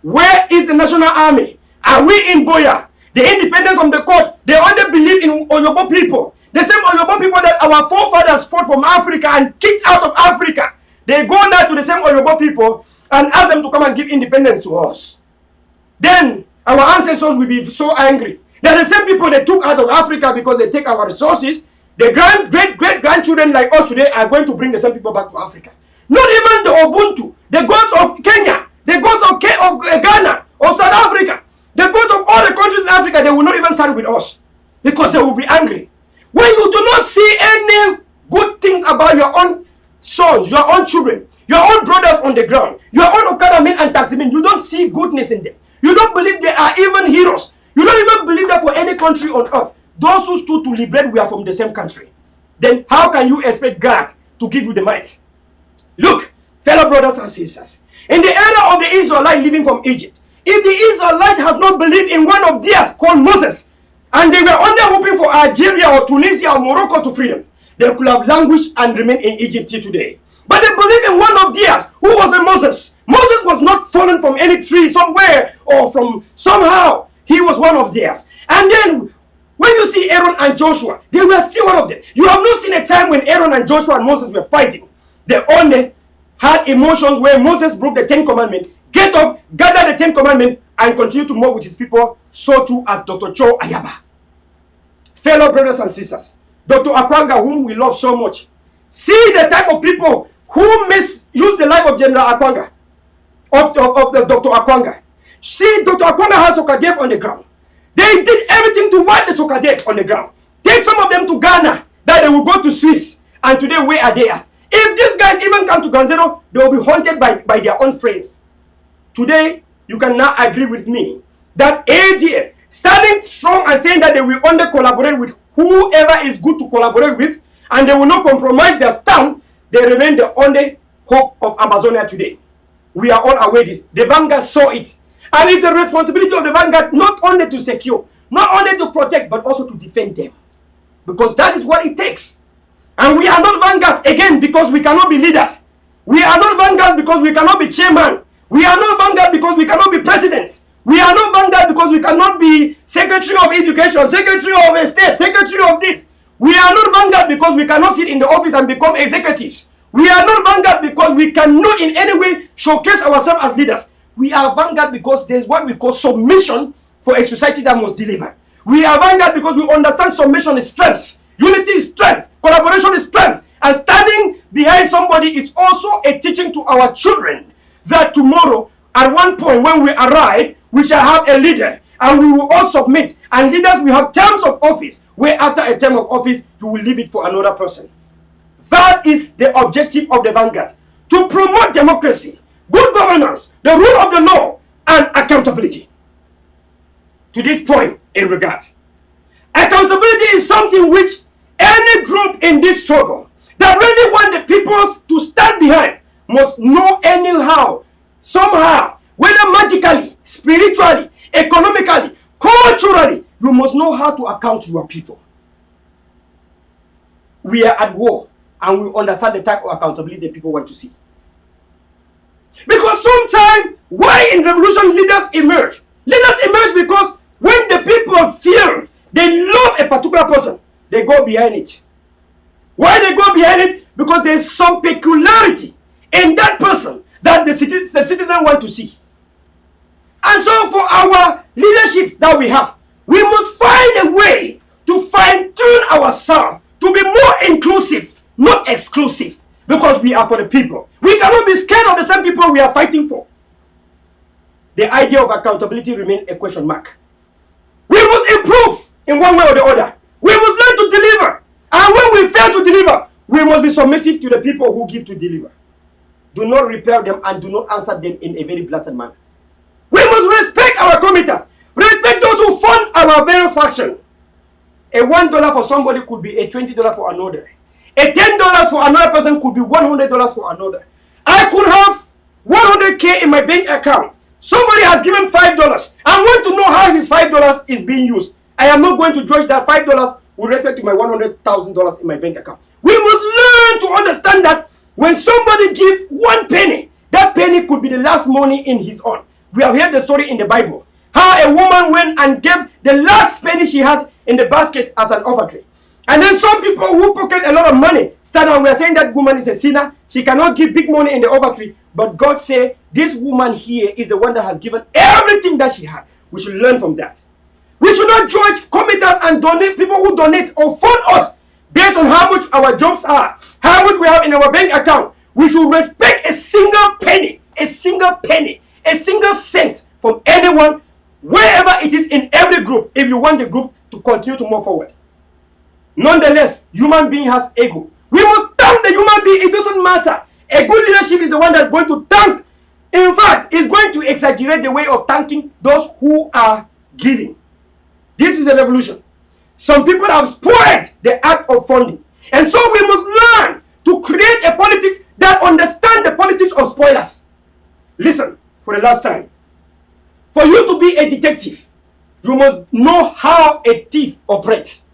Where is the National Army? Are we in Boya? The independence from the court, they only believe in Oyobo people. The same Oyobo people that our forefathers fought from Africa and kicked out of Africa. They go now to the same Oyobo people and ask them to come and give independence to us. Then our ancestors will be so angry. They're the same people they took out of Africa because they take our resources. The great-grandchildren like us today are going to bring the same people back to Africa. Not even the Ubuntu, the gods of Kenya, the gods of Ghana or South Africa, the gods of all the countries in Africa, they will not even stand with us because they will be angry. When you do not see any good things about your own sons, your own children, your own brothers on the ground, your own Okada men and taxi men, you don't see goodness in them. You don't believe they are even heroes. You don't even believe that for any country on earth, those who stood to liberate, we are from the same country. Then how can you expect God to give you the might? Look, fellow brothers and sisters, in the era of the Israelites living from Egypt, if the Israelite has not believed in one of theirs called Moses, and they were only hoping for Algeria or Tunisia or Morocco to freedom, they could have languished and remained in Egypt till today. But they believe in one of theirs, who was a Moses. Moses was not fallen from any tree somewhere or from somehow. He was one of theirs. And then when you see Aaron and Joshua, they were still one of them. You have not seen a time when Aaron and Joshua and Moses were fighting. They only had emotions where Moses broke the 10 commandments, get up, gather the 10 commandments, and continue to move with his people, so too as Dr. Cho Ayaba. Fellow brothers and sisters, Dr. Akwanga, whom we love so much, see the type of people who misuse the life of General Akwanga, of the Dr. Akwanga. See, Dr. Akwanga has Sokadef on the ground. They did everything to wipe the Sokadef on the ground. Take some of them to Ghana, that they will go to Swiss, and today where are they at? If these guys even come to Ground Zero, they will be haunted by their own friends. Today, you can now agree with me that ADF, standing strong and saying that they will only collaborate with whoever is good to collaborate with, and they will not compromise their stand, they remain the only hope of Amazonia today. We are all aware of this. The vanguard saw it. And it's a responsibility of the vanguard not only to secure, not only to protect, but also to defend them. Because that is what it takes. And we are not vanguards again because we cannot be leaders. We are not vanguards because we cannot be chairman. We are not vanguard because we cannot be president. We are not vanguard because we cannot be secretary of education, secretary of state, secretary of this. We are not vanguard because we cannot sit in the office and become executives. We are not vanguard because we cannot in any way showcase ourselves as leaders. We are vanguard because there's what we call submission for a society that must deliver. We are vanguard because we understand submission is strength. Unity is strength. Collaboration is strength. And standing behind somebody is also a teaching to our children that tomorrow, at one point when we arrive, we shall have a leader. And we will all submit. And leaders will have terms of office, where after a term of office, you will leave it for another person. That is the objective of the vanguard, to promote democracy, good governance, the rule of the law, and accountability. To this point in regard, accountability is something which any group in this struggle that really want the people to stand behind must know anyhow, somehow, whether magically, spiritually, economically, culturally, you must know how to account to your people. We are at war, and we understand the type of accountability people want to see. Because sometimes, why in revolution leaders emerge? Leaders emerge because when the people feel they love a particular person, they go behind it. Why they go behind it? Because there is some peculiarity in that person that the citizen want to see. And so for our leadership that we have, we must find a way to fine-tune ourselves to be more inclusive, not exclusive, because we are for the people. We cannot be scared of the same people we are fighting for. The idea of accountability remains a question mark. We must improve in one way or the other. We must learn to deliver. And when we fail to deliver, we must be submissive to the people who give to deliver. Do not repel them and do not answer them in a very blatant manner. We must respect our committers. Respect those who fund our various factions. A $1 for somebody could be a $20 for another. A $10 for another person could be $100 for another. I could have 100K in my bank account. Somebody has given $5. I want to know how his $5 is being used. I am not going to judge that $5 with respect to my $100,000 in my bank account. We must learn to understand that when somebody gives 1 penny, that penny could be the last money in his own. We have heard the story in the Bible. How a woman went and gave the last penny she had in the basket as an offering. And then some people who pocket a lot of money stand and we are saying that woman is a sinner. She cannot give big money in the offering. But God said, this woman here is the one that has given everything that she had. We should learn from that. We should not judge committers and donate people who donate or fund us based on how much our jobs are, how much we have in our bank account. We should respect a single penny, a single cent from anyone, wherever it is in every group, if you want the group to continue to move forward. Nonetheless, human being has ego. We must thank the human being. It doesn't matter. A good leadership is the one that's going to thank. In fact, it's going to exaggerate the way of thanking those who are giving. This is a revolution. Some people have spoiled the act of funding. And so we must learn to create a politics that understands the politics of spoilers. Listen, for the last time. For you to be a detective, you must know how a thief operates.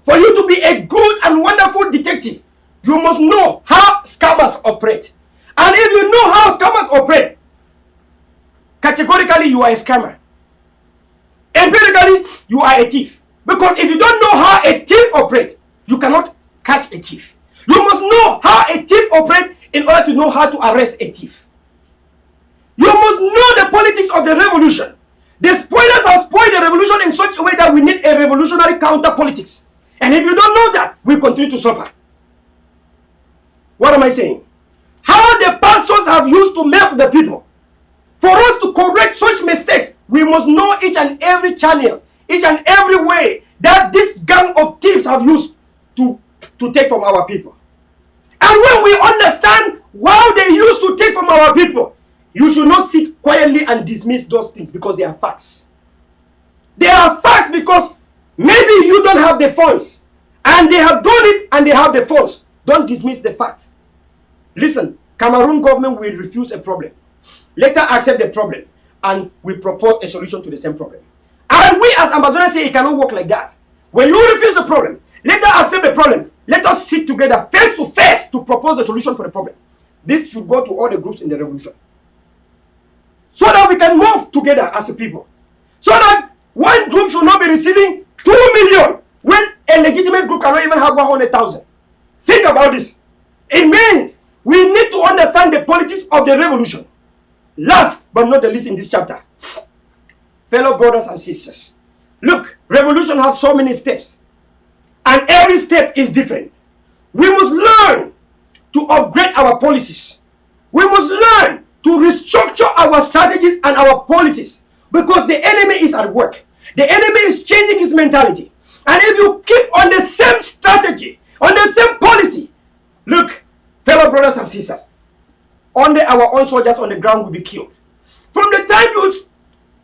For you to be a good and wonderful detective, you must know how scammers operate. And if you know how scammers operate, categorically you are a scammer. Empirically, you are a thief. Because if you don't know how a thief operates, you cannot catch a thief. You must know how a thief operates in order to know how to arrest a thief. You must know the politics of the revolution. The spoilers have spoiled the revolution in such a way that we need a revolutionary counter politics. And if you don't know that, we continue to suffer. What am I saying? How the pastors have used to milk the people. For us to correct such mistakes, we must know each and every channel, each and every way that this gang of thieves have used to take from our people. And when we understand how they used to take from our people, you should not sit quietly and dismiss those things because they are facts. They are facts because maybe you don't have the funds and they have done it and they have the funds. Don't dismiss the facts. Listen, Cameroon government will refuse a problem. Later accept the problem and we propose a solution to the same problem. And we as Amazonians say it cannot work like that. When you refuse the problem, later accept the problem. Let us sit together face to face to propose a solution for the problem. This should go to all the groups in the revolution. So that we can move together as a people. So that one group should not be receiving 2 million when a legitimate group cannot even have 100,000. Think about this. It means we need to understand the politics of the revolution. Last but not the least in this chapter, fellow brothers and sisters, look, revolution has so many steps and every step is different. We must learn to upgrade our policies. We must learn to restructure our strategies and our policies because the enemy is at work. The enemy is changing his mentality. And if you keep on the same strategy, on the same policy, sisters, under our own soldiers on the ground will be killed. From the time you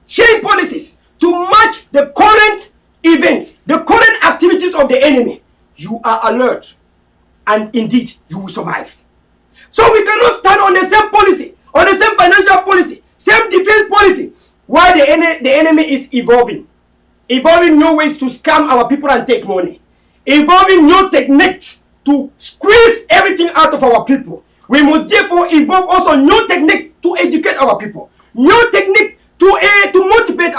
change policies to match the current events, the current activities of the enemy, you are alert, and indeed you will survive. So we cannot stand on the same policy, on the same financial policy, same defense policy, while the enemy is evolving new ways to scam our people and take money, evolving new techniques to squeeze everything out of our people. We must therefore evolve also new techniques to educate our people, new techniques to motivate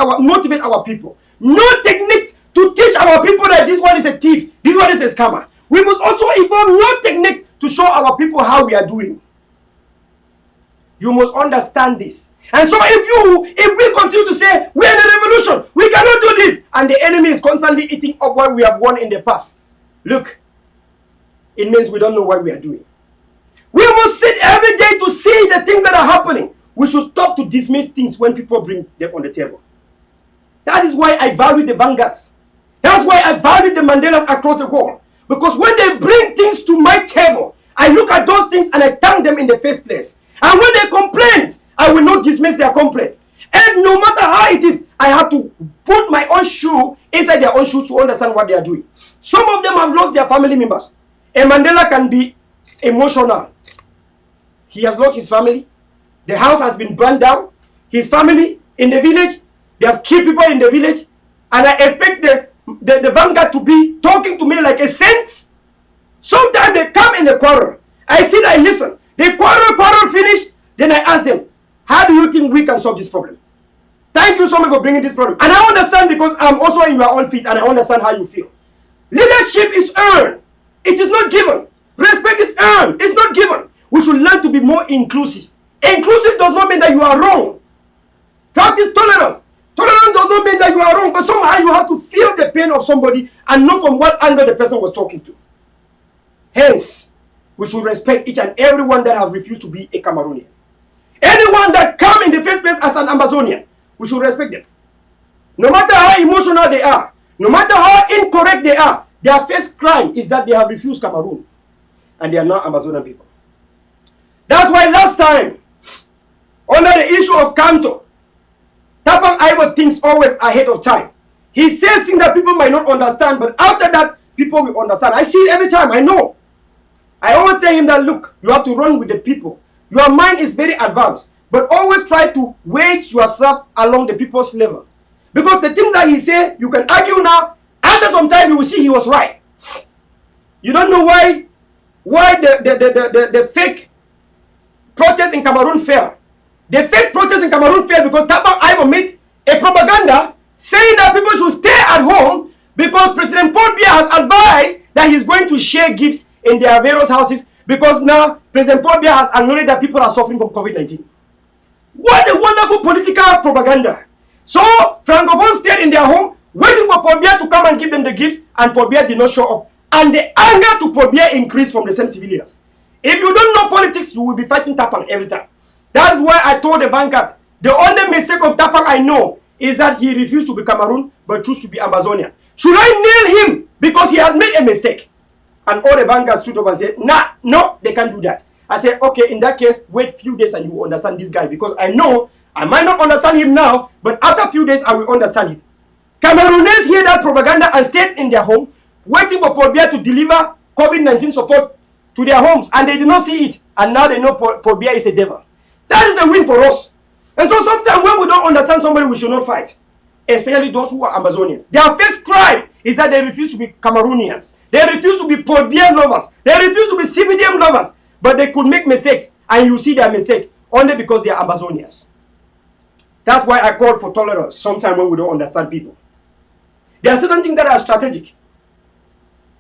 our people, new techniques to teach our people that this one is a thief, this one is a scammer. We must also evolve new techniques to show our people how we are doing. You must understand this. And so if we continue to say we are in a revolution, we cannot do this, and the enemy is constantly eating up what we have won in the past, look, it means we don't know what we are doing. We must sit every day to see the things that are happening. We should stop to dismiss things when people bring them on the table. That is why I value the vanguards. That's why I value the Mandelas across the world. Because when they bring things to my table, I look at those things and I thank them in the first place. And when they complain, I will not dismiss their complaints. And no matter how it is, I have to put my own shoe inside their own shoes to understand what they are doing. Some of them have lost their family members. A Mandela can be emotional. He has lost his family. The house has been burned down. His family in the village, they have killed people in the village. And I expect the vanguard to be talking to me like a saint. Sometimes they come in a quarrel. I sit, I listen. They quarrel finish. Then I ask them, how do you think we can solve this problem? Thank you so much for bringing this problem. And I understand because I'm also in your own feet and I understand how you feel. Leadership is earned. It is not given. Respect is earned. It's not given. We should learn to be more inclusive. Inclusive does not mean that you are wrong. Practice tolerance. Tolerance does not mean that you are wrong, but somehow you have to feel the pain of somebody and know from what angle the person was talking to. Hence, we should respect each and everyone that has refused to be a Cameroonian. Anyone that come in the first place as an Amazonian, we should respect them. No matter how emotional they are, no matter how incorrect they are, their first crime is that they have refused Cameroon. And they are not Amazonian people. That's why last time, under the issue of Kanto, Tapang Ivo thinks always ahead of time. He says things that people might not understand, but after that, people will understand. I see it every time, I know. I always tell him that, look, you have to run with the people. Your mind is very advanced, but always try to wage yourself along the people's level. Because the things that he say, you can argue now, after some time you will see he was right. You don't know why the fake protest in Cameroon failed. The fake protest in Cameroon failed because Tapang Ivo made a propaganda saying that people should stay at home because President Paul Biya has advised that he's going to share gifts in their various houses because now President Paul Biya has acknowledged that people are suffering from COVID-19. What a wonderful political propaganda. So Francophones stayed in their home waiting for Paul Biya to come and give them the gift, and Paul Biya did not show up. And the anger to Paul Biya increased from the same civilians. If you don't know politics, you will be fighting Tapang every time. That is why I told the vanguard, the only mistake of Tapang I know is that he refused to be Cameroon but chose to be Amazonian. Should I nail him because he had made a mistake? And all the vanguards stood up and said, nah, no, they can't do that. I said, okay, in that case, wait a few days and you will understand this guy, because I know I might not understand him now, but after a few days I will understand him. Camerooners hear that propaganda and stayed in their home, waiting for Paul Biya to deliver COVID-19 support to their homes, and they did not see it, and now they know Paul Biya is a devil. That is a win for us. And so sometimes when we don't understand somebody, we should not fight, especially those who are Amazonians. Their first crime is that they refuse to be Cameroonians. They refuse to be Paul Biya lovers. They refuse to be CBDM lovers. But they could make mistakes, and you see their mistake only because they are Amazonians. That's why I call for tolerance sometimes when we don't understand people. There are certain things that are strategic.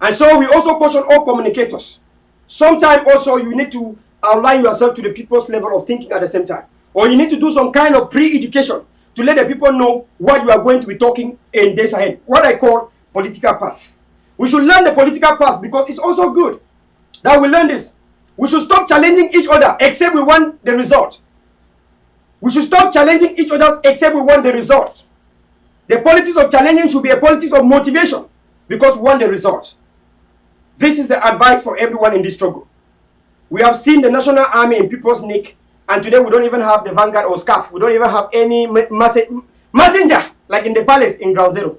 And so we also caution all communicators. Sometimes also you need to align yourself to the people's level of thinking at the same time. Or you need to do some kind of pre-education to let the people know what you are going to be talking in days ahead. What I call political path. We should learn the political path because it's also good that we learn this. We should stop challenging each other except we want the result. We should stop challenging each other except we want the result. The politics of challenging should be a politics of motivation because we want the result. This is the advice for everyone in this struggle. We have seen the National Army in people's neck, and today we don't even have the vanguard or scarf. We don't even have any messenger like in the palace in Ground Zero.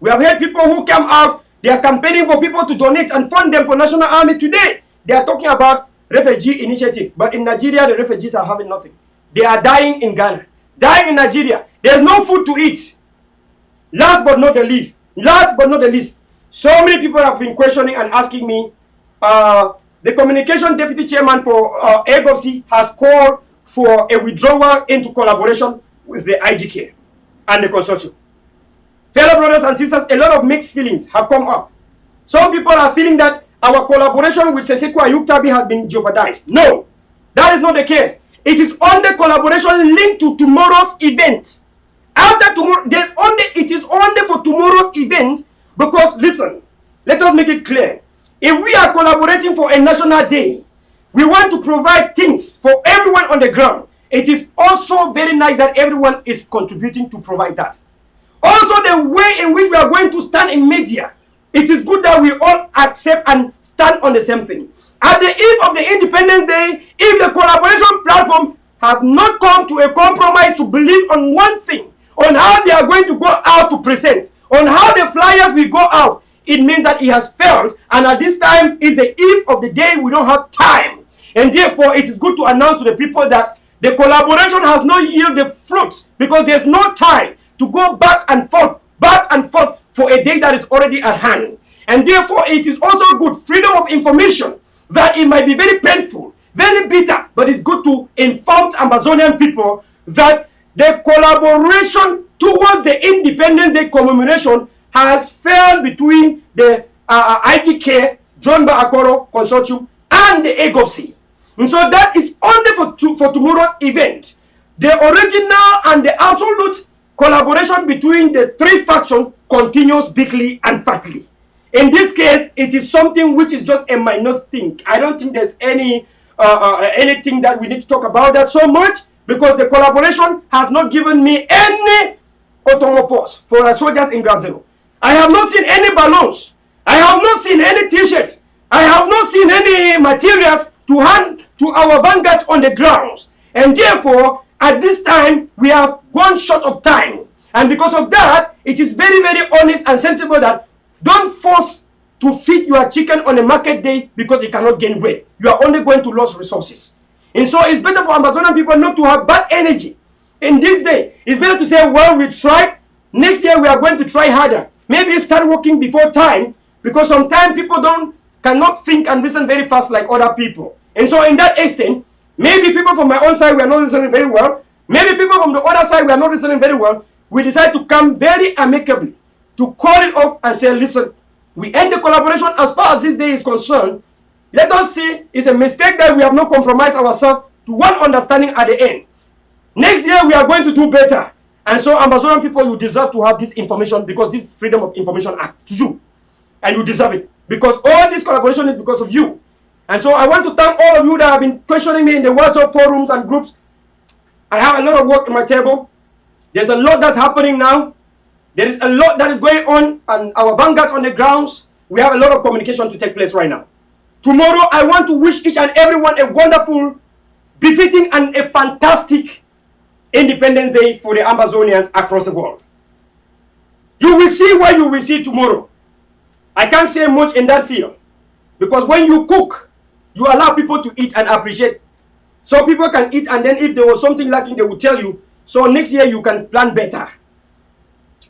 We have heard people who come out, they are campaigning for people to donate and fund them for National Army. Today, they are talking about refugee initiative. But in Nigeria, the refugees are having nothing. They are dying in Ghana, dying in Nigeria. There's no food to eat. Last but not the least, so many people have been questioning and asking me, the communication deputy chairman for AGOC has called for a withdrawal into collaboration with the IGK and the consortium. Fellow brothers and sisters, a lot of mixed feelings have come up. Some people are feeling that our collaboration with Seseku Ayuktabi has been jeopardized. No, that is not the case. It is only collaboration linked to tomorrow's event. After tomorrow, it is only for tomorrow's event, because listen, let us make it clear. If we are collaborating for a national day, we want to provide things for everyone on the ground. It is also very nice that everyone is contributing to provide that. Also, the way in which we are going to stand in media, it is good that we all accept and stand on the same thing. At the eve of the Independence Day, if the collaboration platform have not come to a compromise to believe on one thing, on how they are going to go out to present, on how the flyers will go out, it means that it has failed, and at this time is the eve of the day. We don't have time, and therefore it is good to announce to the people that the collaboration has not yielded the fruits, because there's no time to go back and forth for a day that is already at hand. And therefore it is also good, freedom of information, that it might be very painful, very bitter, but it's good to inform Amazonian people that the collaboration towards the Independence Day commemoration has failed between the ITK, John Akoro Consortium, and the AGOC. And so that is only for tomorrow's event. The original and the absolute collaboration between the three factions continues bigly and fatly. In this case, it is something which is just a minor thing. I don't think there's anything that we need to talk about that so much, because the collaboration has not given me any automopause for the soldiers in Ground Zero. I have not seen any balloons. I have not seen any t-shirts. I have not seen any materials to hand to our vanguards on the grounds. And therefore, at this time, we have gone short of time. And because of that, it is very, very honest and sensible that don't force to feed your chicken on a market day because it cannot gain weight. You are only going to lose resources. And so it's better for Amazonian people not to have bad energy. In this day, it's better to say, well, we tried. Next year, we are going to try harder. Maybe start working before time, because sometimes people cannot think and reason very fast like other people. And so in that extent, maybe people from my own side, we are not listening very well. Maybe people from the other side, we are not listening very well. We decide to come very amicably to call it off and say, listen, we end the collaboration as far as this day is concerned. Let us see, it's a mistake that we have not compromised ourselves to one understanding at the end. Next year, we are going to do better. And so, Amazonian people, you deserve to have this information, because this Freedom of Information Act to you. And you deserve it. Because all this collaboration is because of you. And so, I want to thank all of you that have been questioning me in the WhatsApp forums and groups. I have a lot of work on my table. There's a lot that's happening now. There is a lot that is going on, and our vanguards on the grounds, we have a lot of communication to take place right now. Tomorrow, I want to wish each and everyone a wonderful, befitting, and a fantastic Independence Day for the Amazonians across the world. You will see what you will see tomorrow. I can't say much in that field, because when you cook, you allow people to eat and appreciate. So people can eat, and then if there was something lacking, they will tell you. So next year you can plan better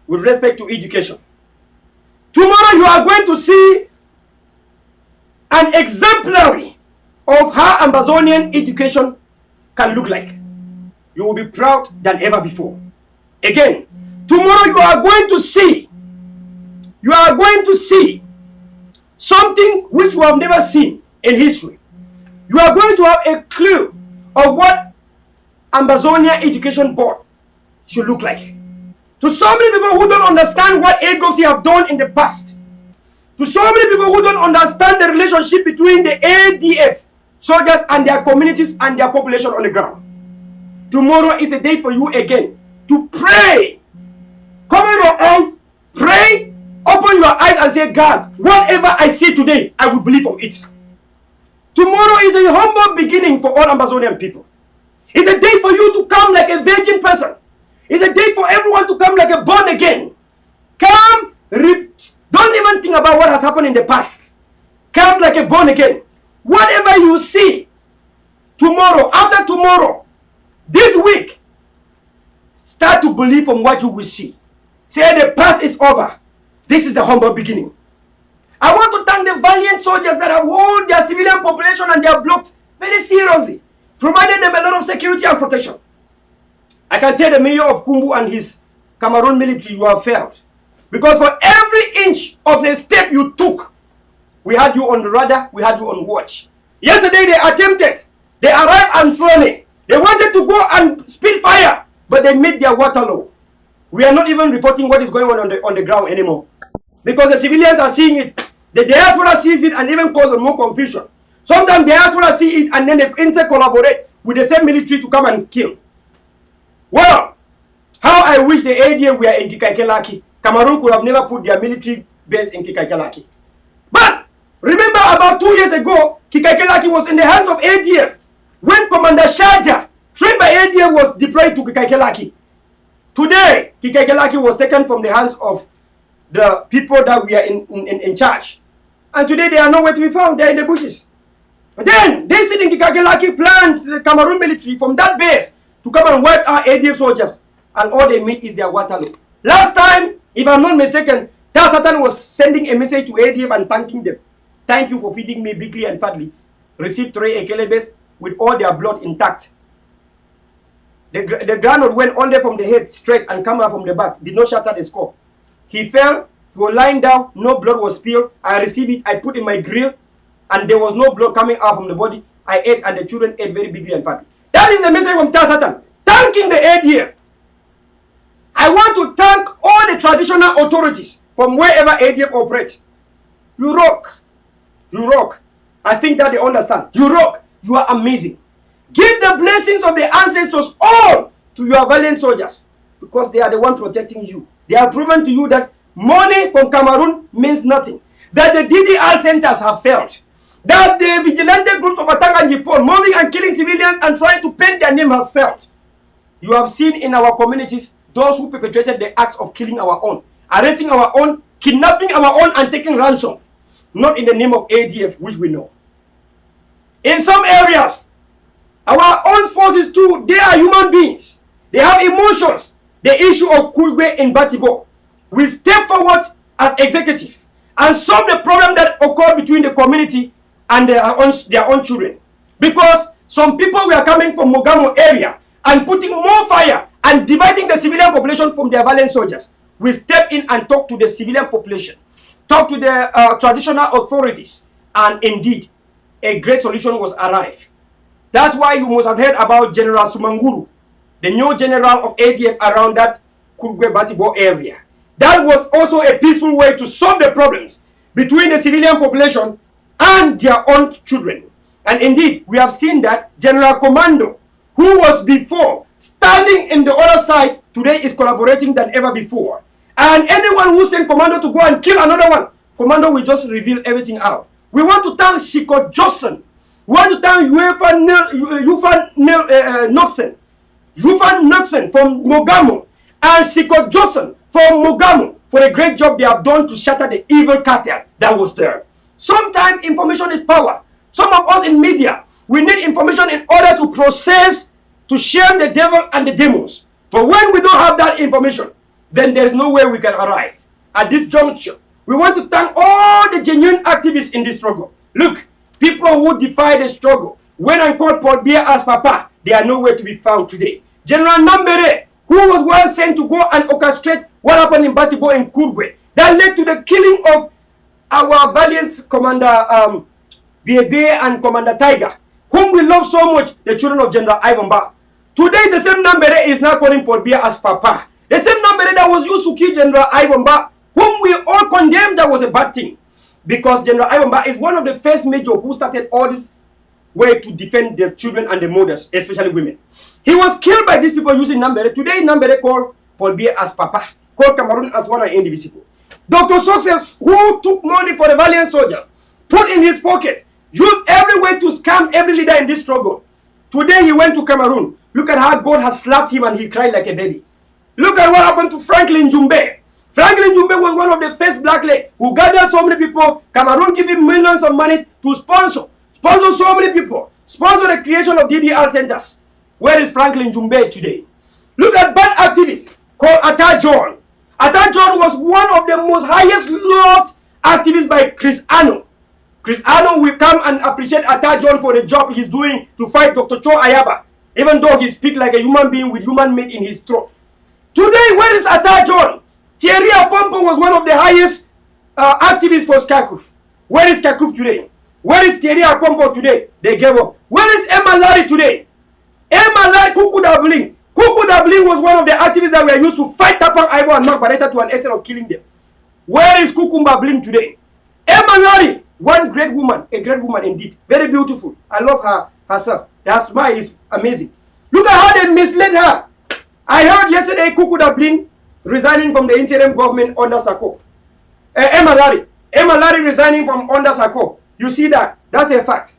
with respect to education. Tomorrow you are going to see an exemplary of how Amazonian education can look like. You will be proud than ever before. Again, tomorrow you are going to see something which you have never seen in history. You are going to have a clue of what Amazonia Education Board should look like. To so many people who don't understand what AGOC have done in the past, to so many people who don't understand the relationship between the ADF soldiers and their communities and their population on the ground, tomorrow is a day for you again to pray. Cover your eyes, pray, open your eyes and say, God, whatever I see today, I will believe on it. Tomorrow is the humble beginning for all Amazonian people. It's a day for you to come like a virgin person. It's a day for everyone to come like a born again. Come, don't even think about what has happened in the past. Come like a born again. Whatever you see tomorrow, after tomorrow, this week, start to believe from what you will see. Say the past is over. This is the humble beginning. I want to thank the valiant soldiers that have held their civilian population and their blocks very seriously, provided them a lot of security and protection. I can tell the mayor of Kumbu and his Cameroon military, you have failed. Because for every inch of the step you took, we had you on the radar, we had you on watch. Yesterday they attempted, they arrived on Sunday. They wanted to go and speed fire, but they made their water low. We are not even reporting what is going on the ground anymore. Because the civilians are seeing it. The diaspora sees it and even causes more confusion. Sometimes the diaspora see it and then they inside collaborate with the same military to come and kill. Well, how I wish the ADF were in Kikaikelaki. Cameroon could have never put their military base in Kikaikelaki. But remember about 2 years ago, Kikaikelaki was in the hands of ADF. When Commander Shaja, trained by ADF, was deployed to Kikaikelaki. Today, Kikaikelaki was taken from the hands of the people that we are in charge. And today they are nowhere to be found. They are in the bushes. But then, they sit in Kikaikelaki, planned the Cameroon military from that base to come and wipe our ADF soldiers. And all they meet is their Waterloo. Last time, if I'm not mistaken, Satan was sending a message to ADF and thanking them. Thank you for feeding me bigly and fatly. Received 3 Ekelebes with all their blood intact. The granite went under from the head straight and came out from the back. Did not shatter the skull. He fell. He was lying down. No blood was spilled. I received it. I put in my grill. And there was no blood coming out from the body. I ate and the children ate very bigly and fatly. That is the message from Satan. Thanking the ADF. I want to thank all the traditional authorities from wherever ADF operate. You rock. You rock. I think that they understand. You rock. You are amazing. Give the blessings of the ancestors all to your valiant soldiers because they are the one protecting you. They have proven to you that money from Cameroon means nothing. That the DDR centers have failed. That the vigilante groups of Atanga and Jipon moving and killing civilians and trying to paint their name has failed. You have seen in our communities those who perpetrated the acts of killing our own, arresting our own, kidnapping our own and taking ransom. Not in the name of ADF, which we know. In some areas, our own forces too, they are human beings. They have emotions. The issue of Kulgwe in Batibo. We step forward as executive and solve the problem that occurred between the community and their own children. Because some people were coming from Mogamo area and putting more fire and dividing the civilian population from their valiant soldiers. We step in and talk to the civilian population, talk to the traditional authorities, and indeed, a great solution was arrived. That's why you must have heard about General Sumanguru, the new general of ADF around that Kurgwe Batibo area. That was also a peaceful way to solve the problems between the civilian population and their own children. And indeed, we have seen that General Commando, who was before standing in the other side, today is collaborating than ever before. And anyone who sent Commando to go and kill another one, Commando will just reveal everything out. We want to thank Shiko Johnson. We want to thank Yufan Noxen from Mogamo and Shiko Johnson from Mogamo for the great job they have done to shatter the evil cartel that was there. Sometimes information is power. Some of us in media, we need information in order to process, to shame the devil and the demons. But when we don't have that information, then there is no way we can arrive. At this juncture, we want to thank all the genuine activists in this struggle. Look, people who defy the struggle, when I called Paul Biya as Papa, they are nowhere to be found today. General Nambere, who was well sent to go and orchestrate what happened in Batibo and Kurgwe, that led to the killing of our valiant Commander Biebe and Commander Tiger, whom we love so much, the children of General Ivan Ba. Today, the same Nambere is now calling Paul Biya as Papa. The same Nambere that was used to kill General Ivan Ba, whom we all condemned, that was a bad thing. Because General Ivan Ba is one of the first major who started all this way to defend the children and the mothers, especially women. He was killed by these people using Nambere. Today, Nambere called Paul Biya as Papa, called Cameroon as one and indivisible. Dr. Success, who took money for the valiant soldiers, put in his pocket, used every way to scam every leader in this struggle. Today he went to Cameroon. Look at how God has slapped him and he cried like a baby. Look at what happened to Franklin Jumbe. Franklin Jumbe was one of the first black legs who gathered so many people. Cameroon giving millions of money to sponsor so many people. Sponsor the creation of DDR centers. Where is Franklin Jumbe today? Look at bad activists called Atta John. Atta John was one of the most highest loved activists by Chris Ano. Chris Ano will come and appreciate Atta John for the job he's doing to fight Dr. Cho Ayaba, even though he speaks like a human being with human meat in his throat. Today, where is Atta John? Thierry Apompo was one of the highest activists for Skakuf. Where is Skakuf today? Where is Thierry Apompo today? They gave up. Where is Emma Larry today? Emma Larry, Kuku Dabling. Kuku Dabling was one of the activists that were used to fight Tapang Ivo and Mark Barretta to an extent of killing them. Where is Kukumba Bling today? Emma Larry, one great woman, a great woman indeed. Very beautiful. I love her herself. Her smile is amazing. Look at how they misled her. I heard yesterday Kuku Dabling resigning from the interim government under Sako. Emma Larry resigning from under Sako. You see that? That's a fact.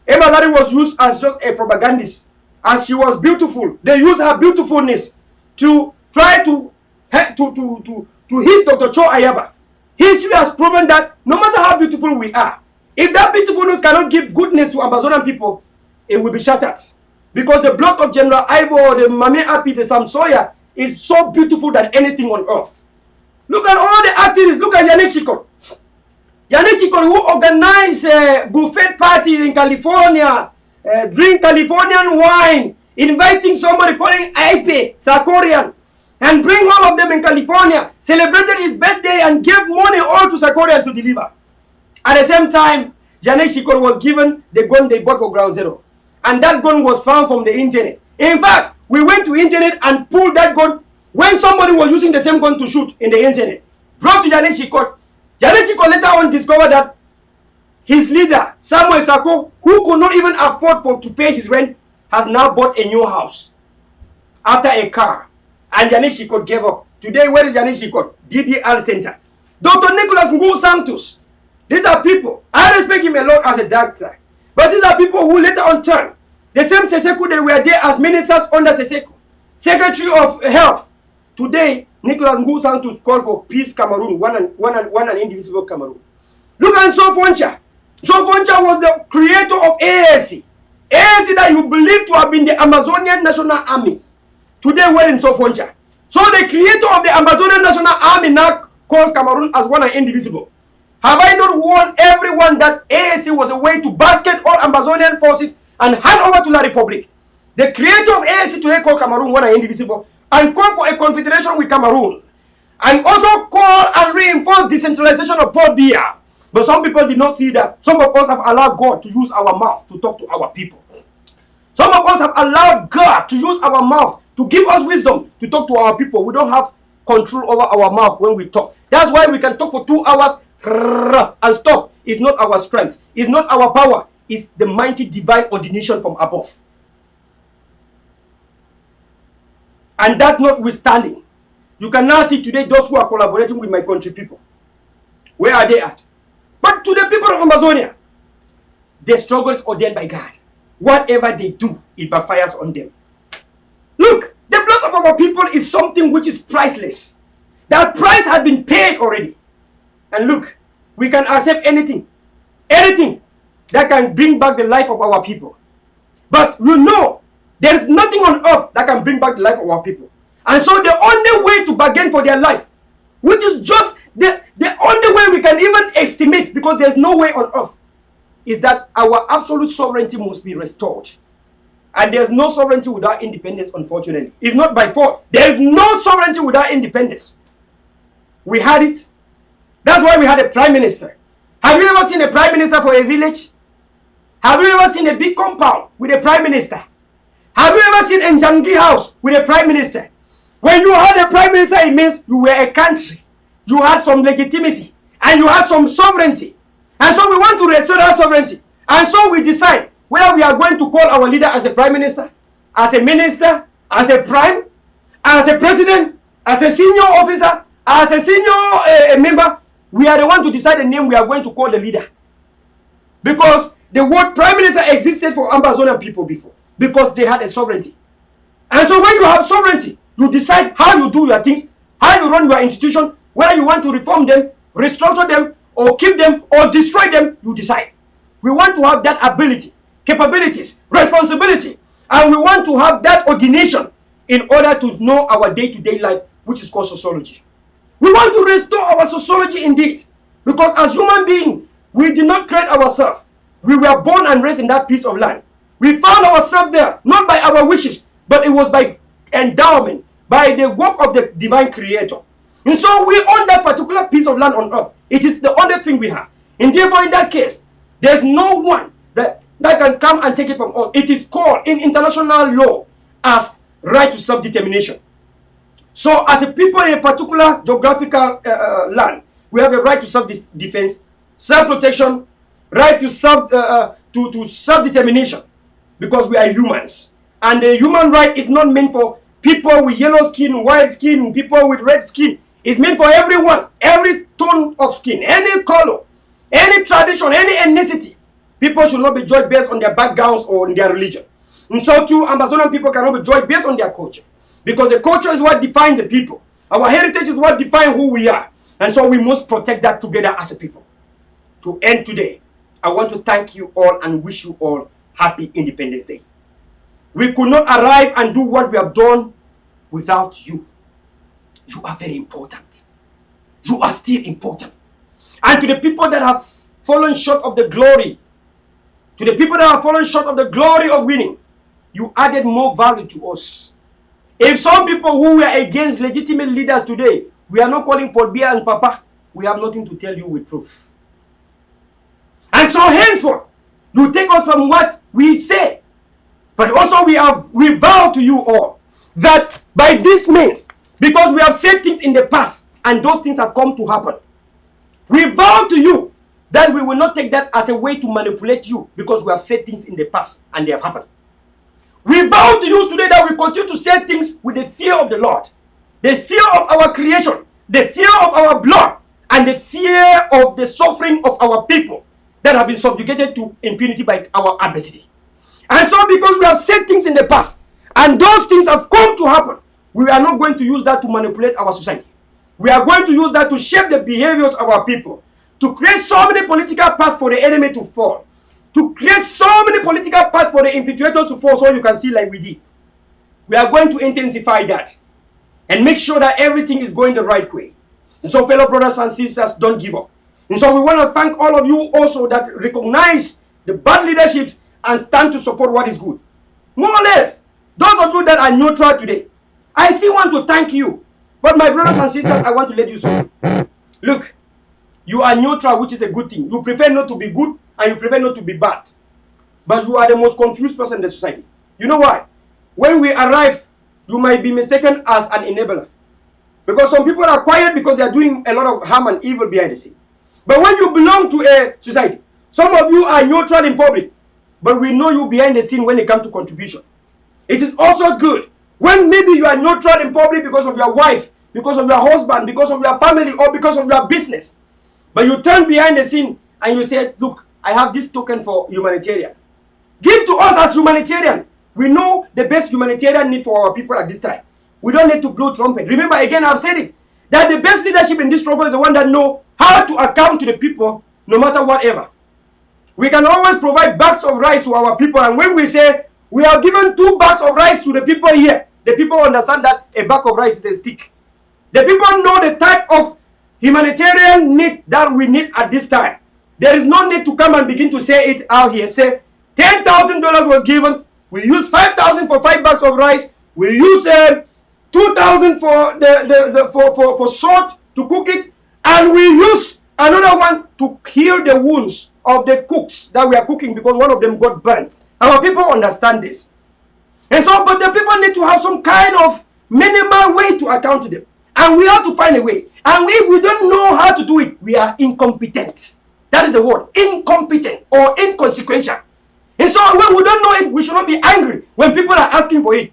Emma Larry was used as just a propagandist. As she was beautiful, they used her beautifulness to try to hit Dr. Cho Ayaba. History has proven that no matter how beautiful we are, if that beautifulness cannot give goodness to Amazonian people, it will be shattered. Because the blood of General Ivo, the Mame Api, the Samsoya is so beautiful than anything on earth. Look at all the activists. Look at Yannick Chikot. Yannick Chikot, who organized a buffet party in California, drink Californian wine, inviting somebody calling Aipe, Sakorian, and bring all of them in California, celebrated his birthday and gave money all to Sakorian to deliver. At the same time, Yannick Chikot was given the gun they bought for Ground Zero. And that gun was found from the internet. In fact, we went to internet and pulled that gun when somebody was using the same gun to shoot in the internet. Brought to Yannick Chikot. Yannick Chikot later on discovered that his leader, Samuel Sako, who could not even afford to pay his rent, has now bought a new house after a car. And Yannick Chikot gave up. Today, where is Yannick Chikot? DDR Center. Dr. Nicholas Ngu Santos. These are people. I respect him a lot as a doctor. But these are people who later on turned. The same Seseku, they were there as ministers under Seseku. Secretary of Health. Today, Nicholas Ngu Santos called for peace Cameroon, one and indivisible Cameroon. Look at Sofoncha. Sofoncha was the creator of AAC. AAC that you believe to have been the Amazonian National Army. Today we're in Sofoncha. So the creator of the Amazonian National Army now calls Cameroon as one and indivisible. Have I not warned everyone that AAC was a way to basket all Amazonian forces and hand over to La Republic? The creator of AAC today called Cameroon one and indivisible and called for a confederation with Cameroon. And also call and reinforce decentralization of Port Bia. But some people did not see that. Some of us have allowed God to use our mouth to talk to our people. Some of us have allowed God to use our mouth to give us wisdom to talk to our people. We don't have control over our mouth when we talk. That's why we can talk for 2 hours and stop. It's not our strength. It's not our power. It's the mighty divine ordination from above. And that notwithstanding, you can now see today those who are collaborating with my country people. Where are they at? But to the people of Amazonia, the struggle is ordained by God. Whatever they do, it backfires on them. Look, the blood of our people is something which is priceless. That price has been paid already. And look, we can accept anything that can bring back the life of our people. But you know, there is nothing on earth that can bring back the life of our people. And so the only way to bargain for their life, which is just the only way we can even estimate, because there's no way on earth, is that our absolute sovereignty must be restored. And there's no sovereignty without independence, unfortunately. It's not by fault. There is no sovereignty without independence. We had it. That's why we had a prime minister. Have you ever seen a prime minister for a village? Have you ever seen a big compound with a prime minister? Have you ever seen a Njangi house with a prime minister? When you had a prime minister, it means you were a country. You had some legitimacy. And you had some sovereignty. And so we want to restore that sovereignty. And so we decide whether we are going to call our leader as a prime minister, as a minister, as a prime, as a president, as a senior officer, as a senior member. We are the one to decide the name we are going to call the leader. Because the word prime minister existed for Amazonian people before because they had a sovereignty. And so when you have sovereignty, you decide how you do your things, how you run your institution, whether you want to reform them, restructure them, or keep them, or destroy them, you decide. We want to have that ability, capabilities, responsibility, and we want to have that ordination in order to know our day-to-day life, which is called sociology. We want to restore our sociology indeed, because as human beings, we did not create ourselves. We were born and raised in that piece of land. We found ourselves there, not by our wishes, but it was by endowment, by the work of the divine creator. And so we own that particular piece of land on earth. It is the only thing we have. And therefore, in that case, there's no one that can come and take it from us. It is called in international law as right to self-determination. So as a people in a particular geographical land, we have a right to self-defense, self-protection, right to self-determination, because we are humans. And the human right is not meant for people with yellow skin, white skin, people with red skin. It's meant for everyone, every tone of skin, any color, any tradition, any ethnicity. People should not be judged based on their backgrounds or on their religion. And so too, Amazonian people cannot be judged based on their culture, because the culture is what defines the people. Our heritage is what defines who we are. And so we must protect that together as a people. To end today, I want to thank you all and wish you all happy Independence Day. We could not arrive and do what we have done without you. You are very important. You are still important. And to the people that have fallen short of the glory, to the people that have fallen short of the glory of winning, you added more value to us. If some people who were against legitimate leaders today, we are not calling Paul Biya and Papa, we have nothing to tell you with proof. And so henceforth, you take us from what we say, but also we vow to you all that by this means, because we have said things in the past and those things have come to happen, we vow to you that we will not take that as a way to manipulate you, because we have said things in the past and they have happened. We vow to you today that we continue to say things with the fear of the Lord, the fear of our creation, the fear of our blood, and the fear of the suffering of our people that have been subjugated to impunity by our adversity. And so because we have said things in the past and those things have come to happen, we are not going to use that to manipulate our society. We are going to use that to shape the behaviors of our people, to create so many political paths for the enemy to fall, to create so many political paths for the infiltrators to fall, so you can see like we did. We are going to intensify that and make sure that everything is going the right way. And so, fellow brothers and sisters, don't give up. And so we want to thank all of you also that recognize the bad leaderships and stand to support what is good. More or less, those of you that are neutral today, I still want to thank you. But my brothers and sisters, I want to let you know. Look, you are neutral, which is a good thing. You prefer not to be good and you prefer not to be bad. But you are the most confused person in the society. You know why? When we arrive, you might be mistaken as an enabler. Because some people are quiet because they are doing a lot of harm and evil behind the scene. But when you belong to a society, some of you are neutral in public, but we know you behind the scene when it comes to contribution. It is also good when maybe you are neutral in public because of your wife, because of your husband, because of your family, or because of your business. But you turn behind the scene and you say, look, I have this token for humanitarian. Give to us as humanitarian. We know the best humanitarian need for our people at this time. We don't need to blow trumpet. Remember, again, I've said it, that the best leadership in this struggle is the one that know how to account to the people no matter whatever. We can always provide bags of rice to our people, and when we say we have given 2 bags of rice to the people here, the people understand that a bag of rice is a stick. The people know the type of humanitarian need that we need at this time. There is no need to come and begin to say it out here. Say $10,000 was given. We use 5,000 for 5 bags of rice. We use 2,000 for salt to cook it, and we use another one to heal the wounds of the cooks that we are cooking because one of them got burnt. Our people understand this. And so, but the people need to have some kind of minimal way to account to them. And we have to find a way. And if we don't know how to do it, we are incompetent. That is the word, incompetent or inconsequential. And so when we don't know it, we should not be angry when people are asking for it.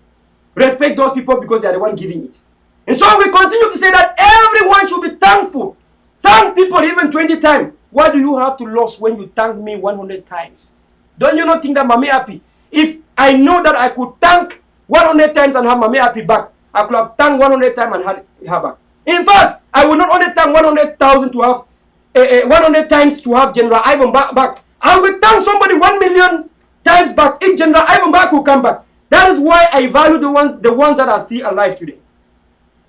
Respect those people because they are the one giving it. And so we continue to say that everyone should be thankful. Thank people even 20 times. Why do you have to lose when you thank me 100 times? Don't you not think that Mami happy? If I know that I could thank 100 times and have Mami happy back, I could have thanked 100 times and had her back. In fact, I will not only thank 100,000 to have 100 times to have General Ivan back. I will thank somebody 1 million times back if General Ivan back will come back. That is why I value the ones that are still alive today.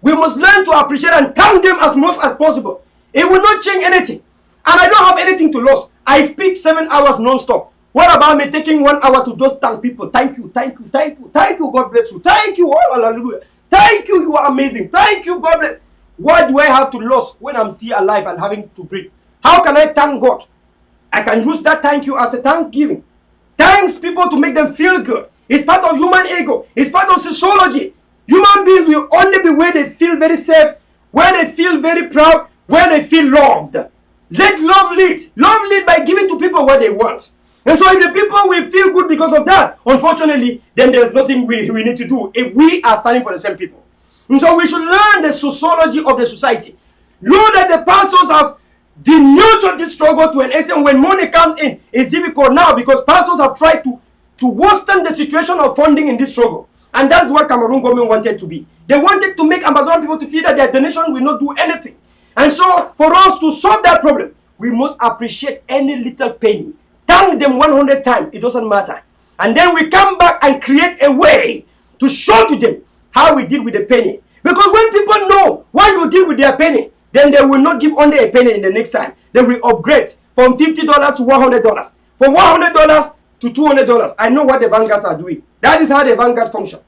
We must learn to appreciate and thank them as much as possible. It will not change anything. And I don't have anything to lose. I speak 7 hours non-stop. What about me taking 1 hour to just thank people? Thank you, thank you, thank you, thank you, God bless you. Thank you, oh, hallelujah. Thank you, you are amazing. Thank you, God bless. What do I have to lose when I'm still alive and having to breathe? How can I thank God? I can use that thank you as a thanksgiving. Thanks people to make them feel good. It's part of human ego. It's part of sociology. Human beings will only be where they feel very safe, where they feel very proud, where they feel loved. Let love lead. Love lead by giving to people what they want. And so if the people will feel good because of that, unfortunately, then there's nothing we need to do if we are standing for the same people. And so we should learn the sociology of the society. Know that the pastors have denuded this struggle to an extent. When money comes in, it's difficult now because pastors have tried to worsen the situation of funding in this struggle. And that's what Cameroon government wanted to be. They wanted to make Amazon people to feel that their donation will not do anything. And so for us to solve that problem, we must appreciate any little penny. Thank them 100 times, it doesn't matter. And then we come back and create a way to show to them how we deal with the penny. Because when people know why you deal with their penny, then they will not give only a penny in the next time. They will upgrade from $50 to $100, from $100 to $200. I know what the vanguards are doing. That is how the vanguard function.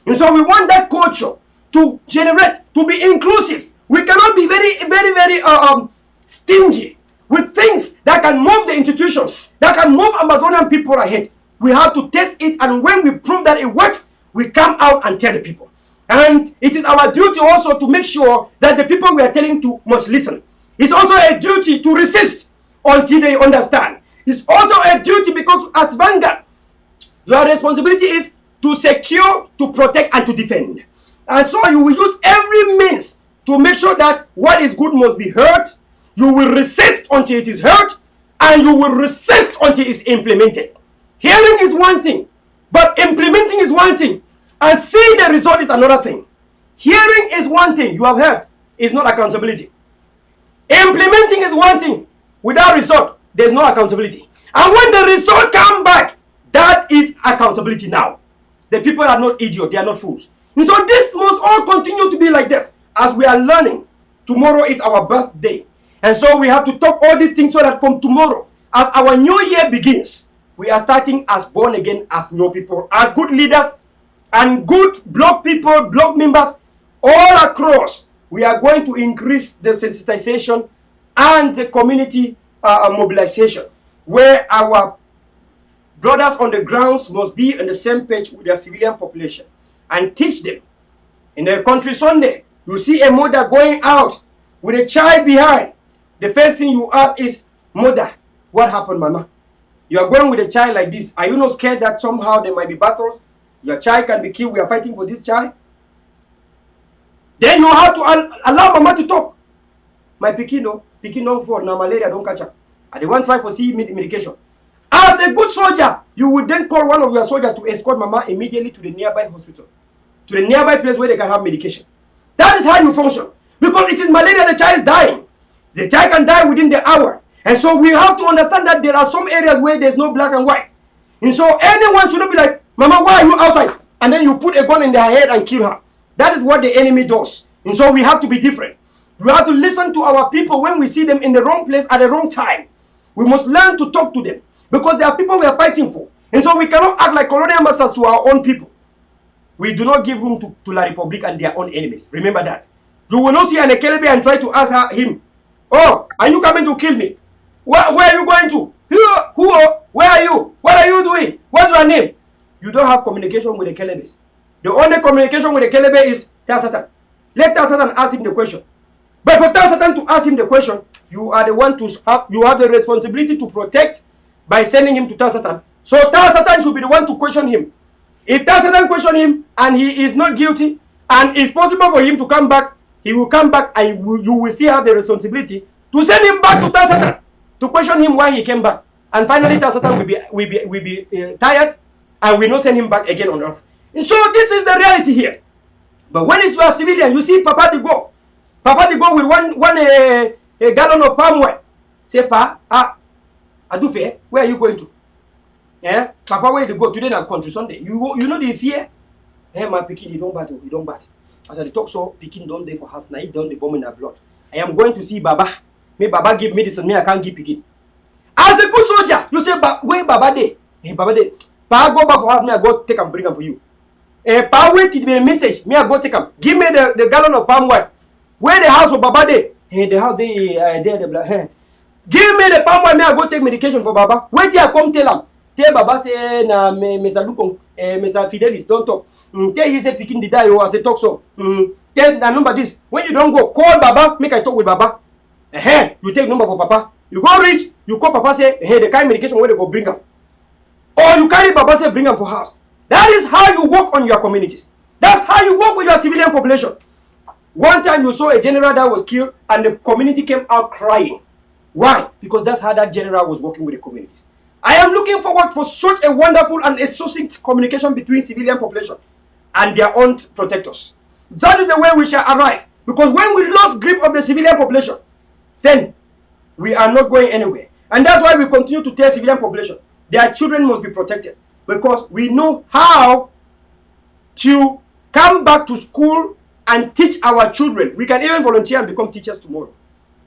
And so we want that culture to generate, to be inclusive. We cannot be very stingy with things that can move the institutions, that can move Amazonian people ahead. We have to test it, and when we prove that it works, we come out and tell the people. And it is our duty also to make sure that the people we are telling to must listen. It's also a duty to resist until they understand. It's also a duty because as vanguard, your responsibility is to secure, to protect, and to defend. And so you will use every means to make sure that what is good must be heard. You will resist until it is heard, and you will resist until it is implemented. Hearing is one thing, but implementing is one thing, and seeing the result is another thing. Hearing is one thing, you have heard, is not accountability. Implementing is one thing, without result, there's no accountability. And when the result comes back, that is accountability now. The people are not idiots, they are not fools. And so this must all continue to be like this as we are learning. Tomorrow is our birthday. And so we have to talk all these things so that from tomorrow, as our new year begins, we are starting as born again, as new people, as good leaders and good block people, block members all across. We are going to increase the sensitization and the community mobilization, where our brothers on the grounds must be on the same page with their civilian population and teach them. In the country Sunday, you see a mother going out with a child behind. The first thing you ask is, mother, what happened, mama? You are going with a child like this. Are you not scared that somehow there might be battles? Your child can be killed. We are fighting for this child. Then you have to allow mama to talk. My pikin don't fall. Now malaria don't catch up. And they want to try for CE medication. As a good soldier, you would then call one of your soldiers to escort mama immediately to the nearby hospital, to the nearby place where they can have medication. That is how you function. Because it is malaria, the child is dying. The child can die within the hour. And so we have to understand that there are some areas where there's no black and white. And so anyone should not be like, mama, why are you outside? And then you put a gun in their head and kill her. That is what the enemy does. And so we have to be different. We have to listen to our people when we see them in the wrong place at the wrong time. We must learn to talk to them because they are people we are fighting for. And so we cannot act like colonial masters to our own people. We do not give room to La Republic and their own enemies. Remember that. You will not see an Ekelebe and try to ask him, oh, are you coming to kill me? Where are you going to? Who? Where are you? What are you doing? What's your name? You don't have communication with the Kelebes. The only communication with the Kelebe is Tasatan. Let Tasatan ask him the question. But for Tasatan to ask him the question, you are the one to have, you have the responsibility to protect by sending him to Tasatan. So Tasatan should be the one to question him. If Tasatan question him and he is not guilty and it's possible for him to come back, he will come back and you will still have the responsibility to send him back to Tasatan to question him why he came back. And finally, Satan will be tired, and we not send him back again on earth. And so this is the reality here. But when it's you are civilian, you see Papa they go with one a gallon of palm oil. Say, Pa, Adufe, where are you going to? Yeah, Papa, where you go today? Na country Sunday. You know the fear. Hey, my pikin, you don't bat. As I talk so, pikin don't dey for house. Now he don't dey vomit na blood. I am going to see Baba. May Baba give medicine. Me I can't give pikin. As a good soldier, you say, where Baba dey? Hey, Baba dey. Pa go back for house. Me I go take and bring him for you. Pa wait till the message. Me I go take him. Give me the gallon of palm oil. Where the house of Baba dey? Hey, the house dey there. The black. Hey. Give me the palm oil. Me I go take medication for Baba. Wait till I come tell him. Tell Baba say na Mesa Lukong, Mesa Fidelis don't talk. Tell he say picking the die as a talk so. Tell the number this. When you don't go, call Baba. Make I talk with Baba. You take number for Papa. You go reach. You call Papa say, hey, the kind of medication where they go bring him. Or you carry Baba say bring him for house. That is how you work on your communities. That's how you work with your civilian population. One time you saw a general that was killed and the community came out crying. Why? Because that's how that general was working with the communities. I am looking forward for such a wonderful and a succinct communication between civilian population and their own protectors. That is the way we shall arrive. Because when we lost grip of the civilian population, then we are not going anywhere. And that's why we continue to tell civilian population their children must be protected. Because we know how to come back to school and teach our children. We can even volunteer and become teachers tomorrow.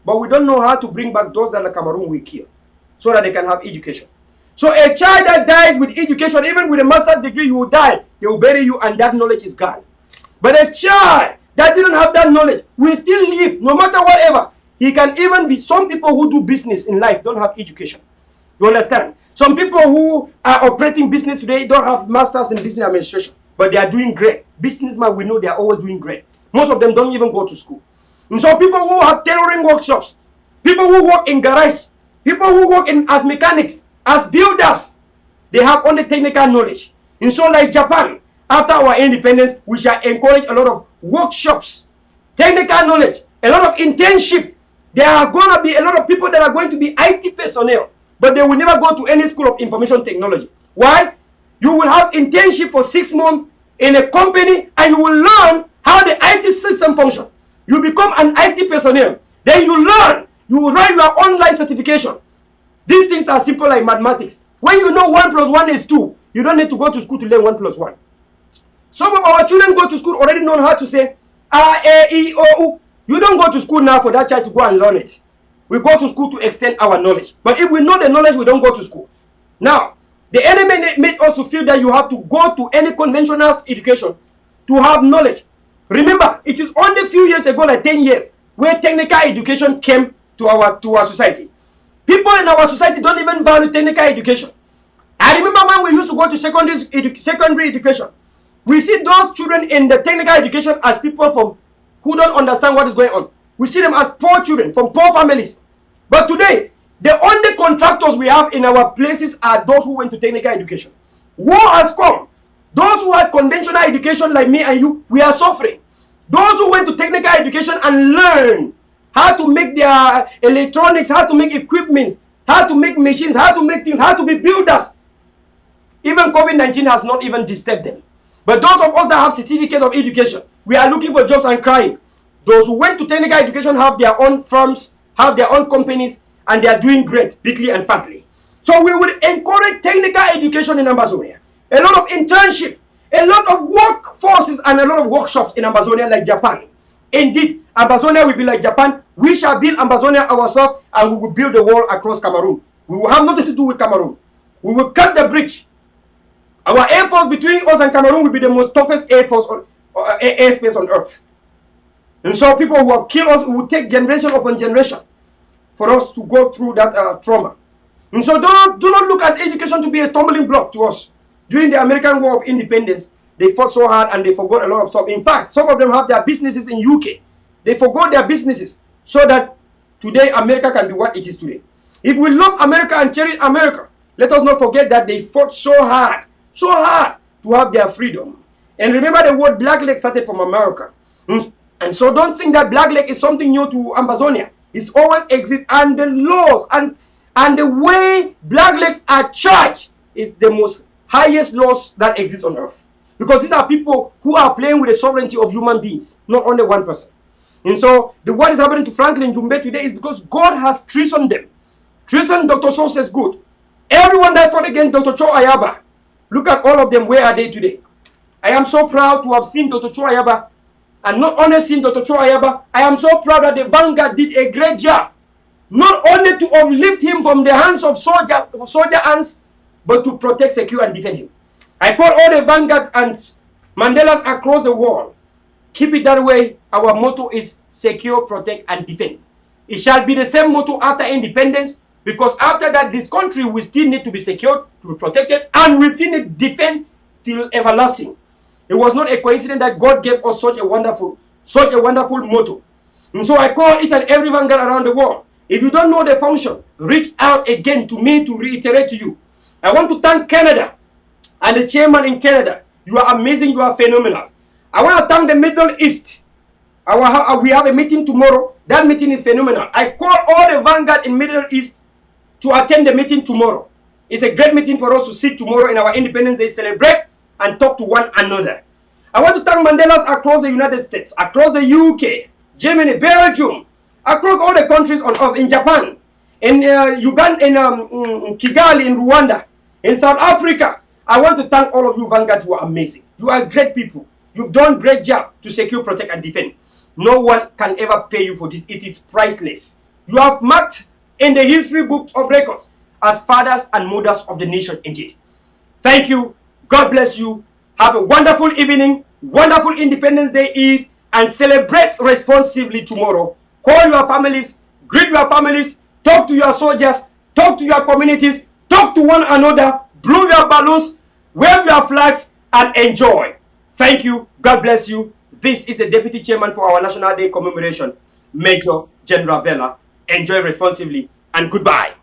But we don't know how to bring back those that the Cameroon will kill so that they can have education. So a child that dies with education, even with a master's degree, you will die. They will bury you and that knowledge is gone. But a child that didn't have that knowledge will still live no matter whatever. He can even be, some people who do business in life don't have education. You understand? Some people who are operating business today don't have masters in business administration. But they are doing great. Businessmen, we know they are always doing great. Most of them don't even go to school. And so people who have tailoring workshops, people who work in garage, people who work as mechanics, as builders, they have only technical knowledge. And so like Japan, after our independence, we shall encourage a lot of workshops, technical knowledge, a lot of internship. There are going to be a lot of people that are going to be IT personnel, but they will never go to any school of information technology. Why? You will have internship for 6 months in a company and you will learn how the IT system functions. You become an IT personnel. Then you learn. You will write your online certification. These things are simple like mathematics. When you know 1 plus 1 is 2, you don't need to go to school to learn 1 plus 1. Some of our children go to school already know how to say A, E, O, U. You don't go to school now for that child to go and learn it. We go to school to extend our knowledge. But if we know the knowledge, we don't go to school. Now, the enemy made us feel that you have to go to any conventional education to have knowledge. Remember, it is only a few years ago, like 10 years, where technical education came to our society. People in our society don't even value technical education. I remember when we used to go to secondary education. We see those children in the technical education as people who don't understand what is going on. We see them as poor children from poor families. But today, the only contractors we have in our places are those who went to technical education. War has come. Those who had conventional education like me and you, we are suffering. Those who went to technical education and learned how to make their electronics, how to make equipment, how to make machines, how to make things, how to be builders. Even COVID-19 has not even disturbed them. But those of us that have certificate of education, we are looking for jobs and crying. Those who went to technical education have their own firms, have their own companies, and they are doing great, bigly and fatly. So we will encourage technical education in Amazonia. A lot of internship, a lot of workforces, and a lot of workshops in Amazonia like Japan. Indeed, Amazonia will be like Japan. We shall build Amazonia ourselves, and we will build the wall across Cameroon. We will have nothing to do with Cameroon. We will cut the bridge. Our air force between us and Cameroon will be the most toughest airspace on earth. And so people who have killed us, it will take generation upon generation for us to go through that trauma. And so do not look at education to be a stumbling block to us. During the American War of Independence, they fought so hard and they forgot a lot of stuff. In fact, some of them have their businesses in UK. They forgot their businesses so that today America can be what it is today. If we love America and cherish America, let us not forget that they fought so hard to have their freedom. And remember, the word Black Leg started from America. And so don't think that Black Leg is something new to Amazonia. It's always exist, and the laws and And the way blacklegs are charged is the most highest laws that exist on earth. Because these are people who are playing with the sovereignty of human beings, not only one person. And so what is happening to Franklin Jumbe today is because God has treasoned them. Treason, Dr. Shaw says good. Everyone that fought against Dr. Cho Ayaba, look at all of them. Where are they today? I am so proud to have seen Dr. Cho Ayaba. And not only seen Dr. Cho Ayaba, I am so proud that the Vanguard did a great job. Not only to uplift him from the hands of soldier ants, but to protect, secure, and defend him. I call all the Vanguards and Mandelas across the world. Keep it that way. Our motto is secure, protect, and defend. It shall be the same motto after independence, because after that, this country will still need to be secured, to be protected, and we still need to defend till everlasting. It was not a coincidence that God gave us such a wonderful motto. And so I call each and every Vanguard around the world. If you don't know the function, reach out again to me to reiterate to you. I want to thank Canada and the chairman in Canada. You are amazing. You are phenomenal. I want to thank the Middle East. We have a meeting tomorrow. That meeting is phenomenal. I call all the Vanguard in Middle East to attend the meeting tomorrow. It's a great meeting for us to sit tomorrow in our Independence Day, celebrate and talk to one another. I want to thank Mandelas across the United States, across the UK, Germany, Belgium, across all the countries on earth, in Japan, in Uganda, in Kigali, in Rwanda, in South Africa. I want to thank all of you Vanguard. You are amazing. You are great people. You've done great job to secure, protect, and defend. No one can ever pay you for this. It is priceless. You have marked in the history books of records as fathers and mothers of the nation indeed. Thank you. God bless you. Have a wonderful evening, wonderful Independence Day Eve, and celebrate responsibly tomorrow. Call your families, greet your families, talk to your soldiers, talk to your communities, talk to one another, blow your balloons, wave your flags, and enjoy. Thank you. God bless you. This is the Deputy Chairman for our National Day commemoration, Major General Verla. Enjoy responsibly, and goodbye.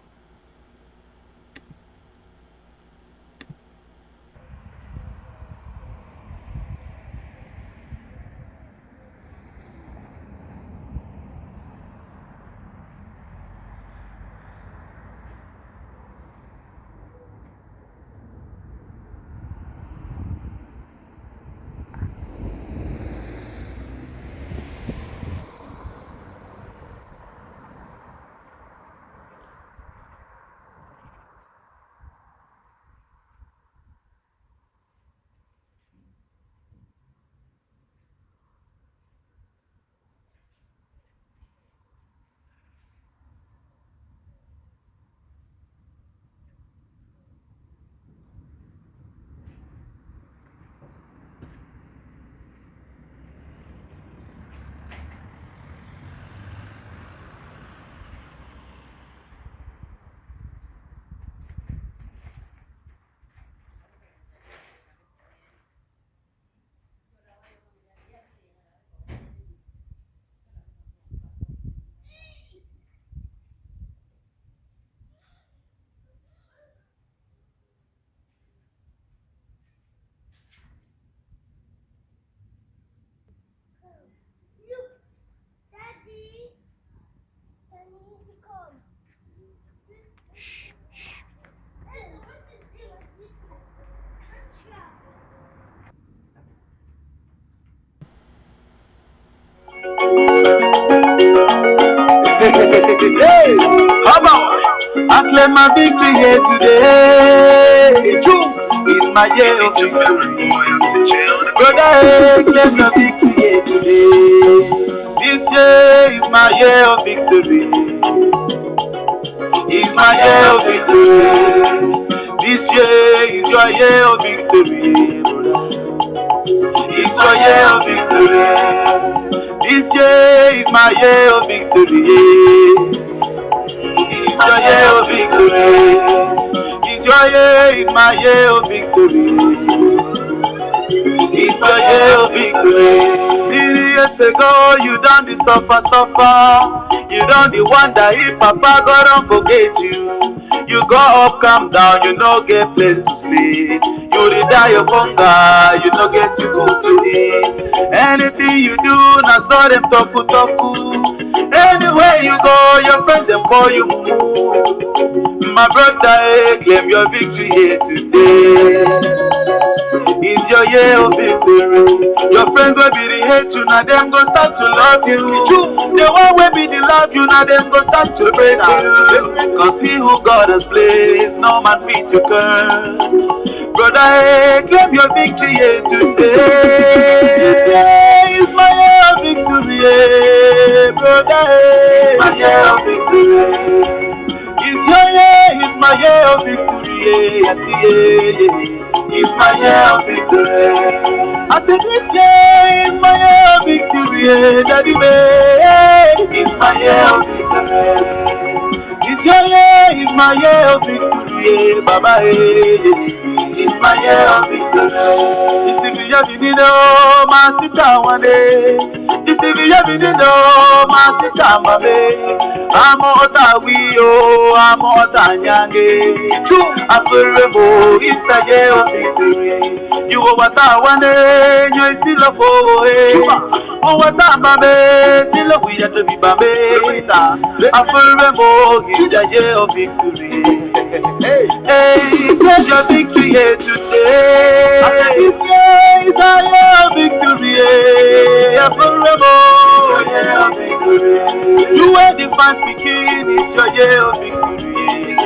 Hey, how about I claim my victory here today? June is my year of victory. Brother, hey, claim your victory here today. This year is my year of victory. It's my year of victory. This year is your year of victory, brother. It's your year of victory. This year is my year of victory. It's your year of victory. It's your year, it's my year of victory. It's your year of victory. 3 years ago, you done the suffer. You done the wonder if Papa God don't forget you. You go up, come down, you no get place to sleep. You dey die of hunger, you no get the food to eat. Anything you do, na so them talku. Anywhere you go, your friends them call you Mumu. My brother, claim your victory here today. It's your year of victory. Your friends will be the hate you, now them go start to love you. The one will be the love you, now them go start to praise you. Cause he who God has placed, no man fit to curse. Brother, claim your victory here today. This year is my year of victory, brother. It's my year of victory. It's your year, it's my year of victory, it's my year of victory. I said this year is my year of victory, Daddy babe. It's my year of victory. It's your year, it's my year of victory, Baba. It's my year of victory. This is the year my sister one day. This is the year my sister mame. I'm on we oh, I'm on Nyange. Afuremo, it's a year of victory. You are what I want, you see love for it. Oh, what I'm a see love we have to be babe. Afuremo, it's a year of victory. Hey, get your victory here today. I said this year is a year of victory. Afuremo, it's a year of victory. You are the fan begin, it's your year of victory. It's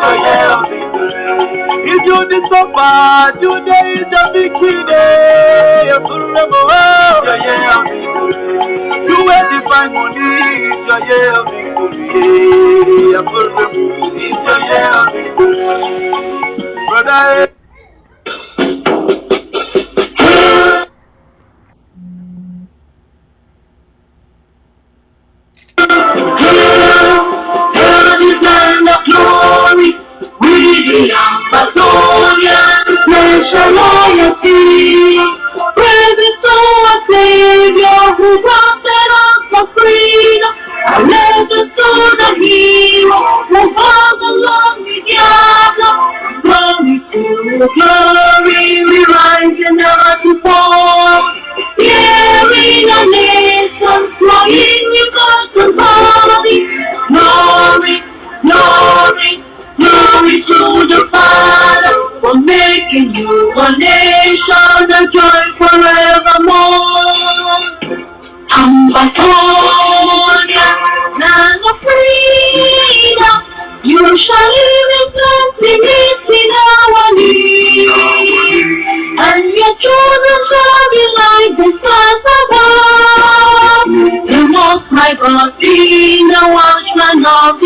your year of victory. If you the suffer, today is your victory day. Forever, it's your year of victory. You will define money, it's your year of victory. Forever, it's your year of victory. Brother, Hail is land of glory, we the Amazonians, nation loyalty. Praise to our Savior who granted us the freedom, and let us to the hero who brought the lonely gather. Glory to glory, we rise and never to fall. Hearing a nation flying with God's body. Glory, glory, glory to the Father for making you a nation and joy forevermore. Ambatonia, land of freedom, you shall live in plenty, meeting our need. And your children shall be like the stars above. The Most High God be the watchman of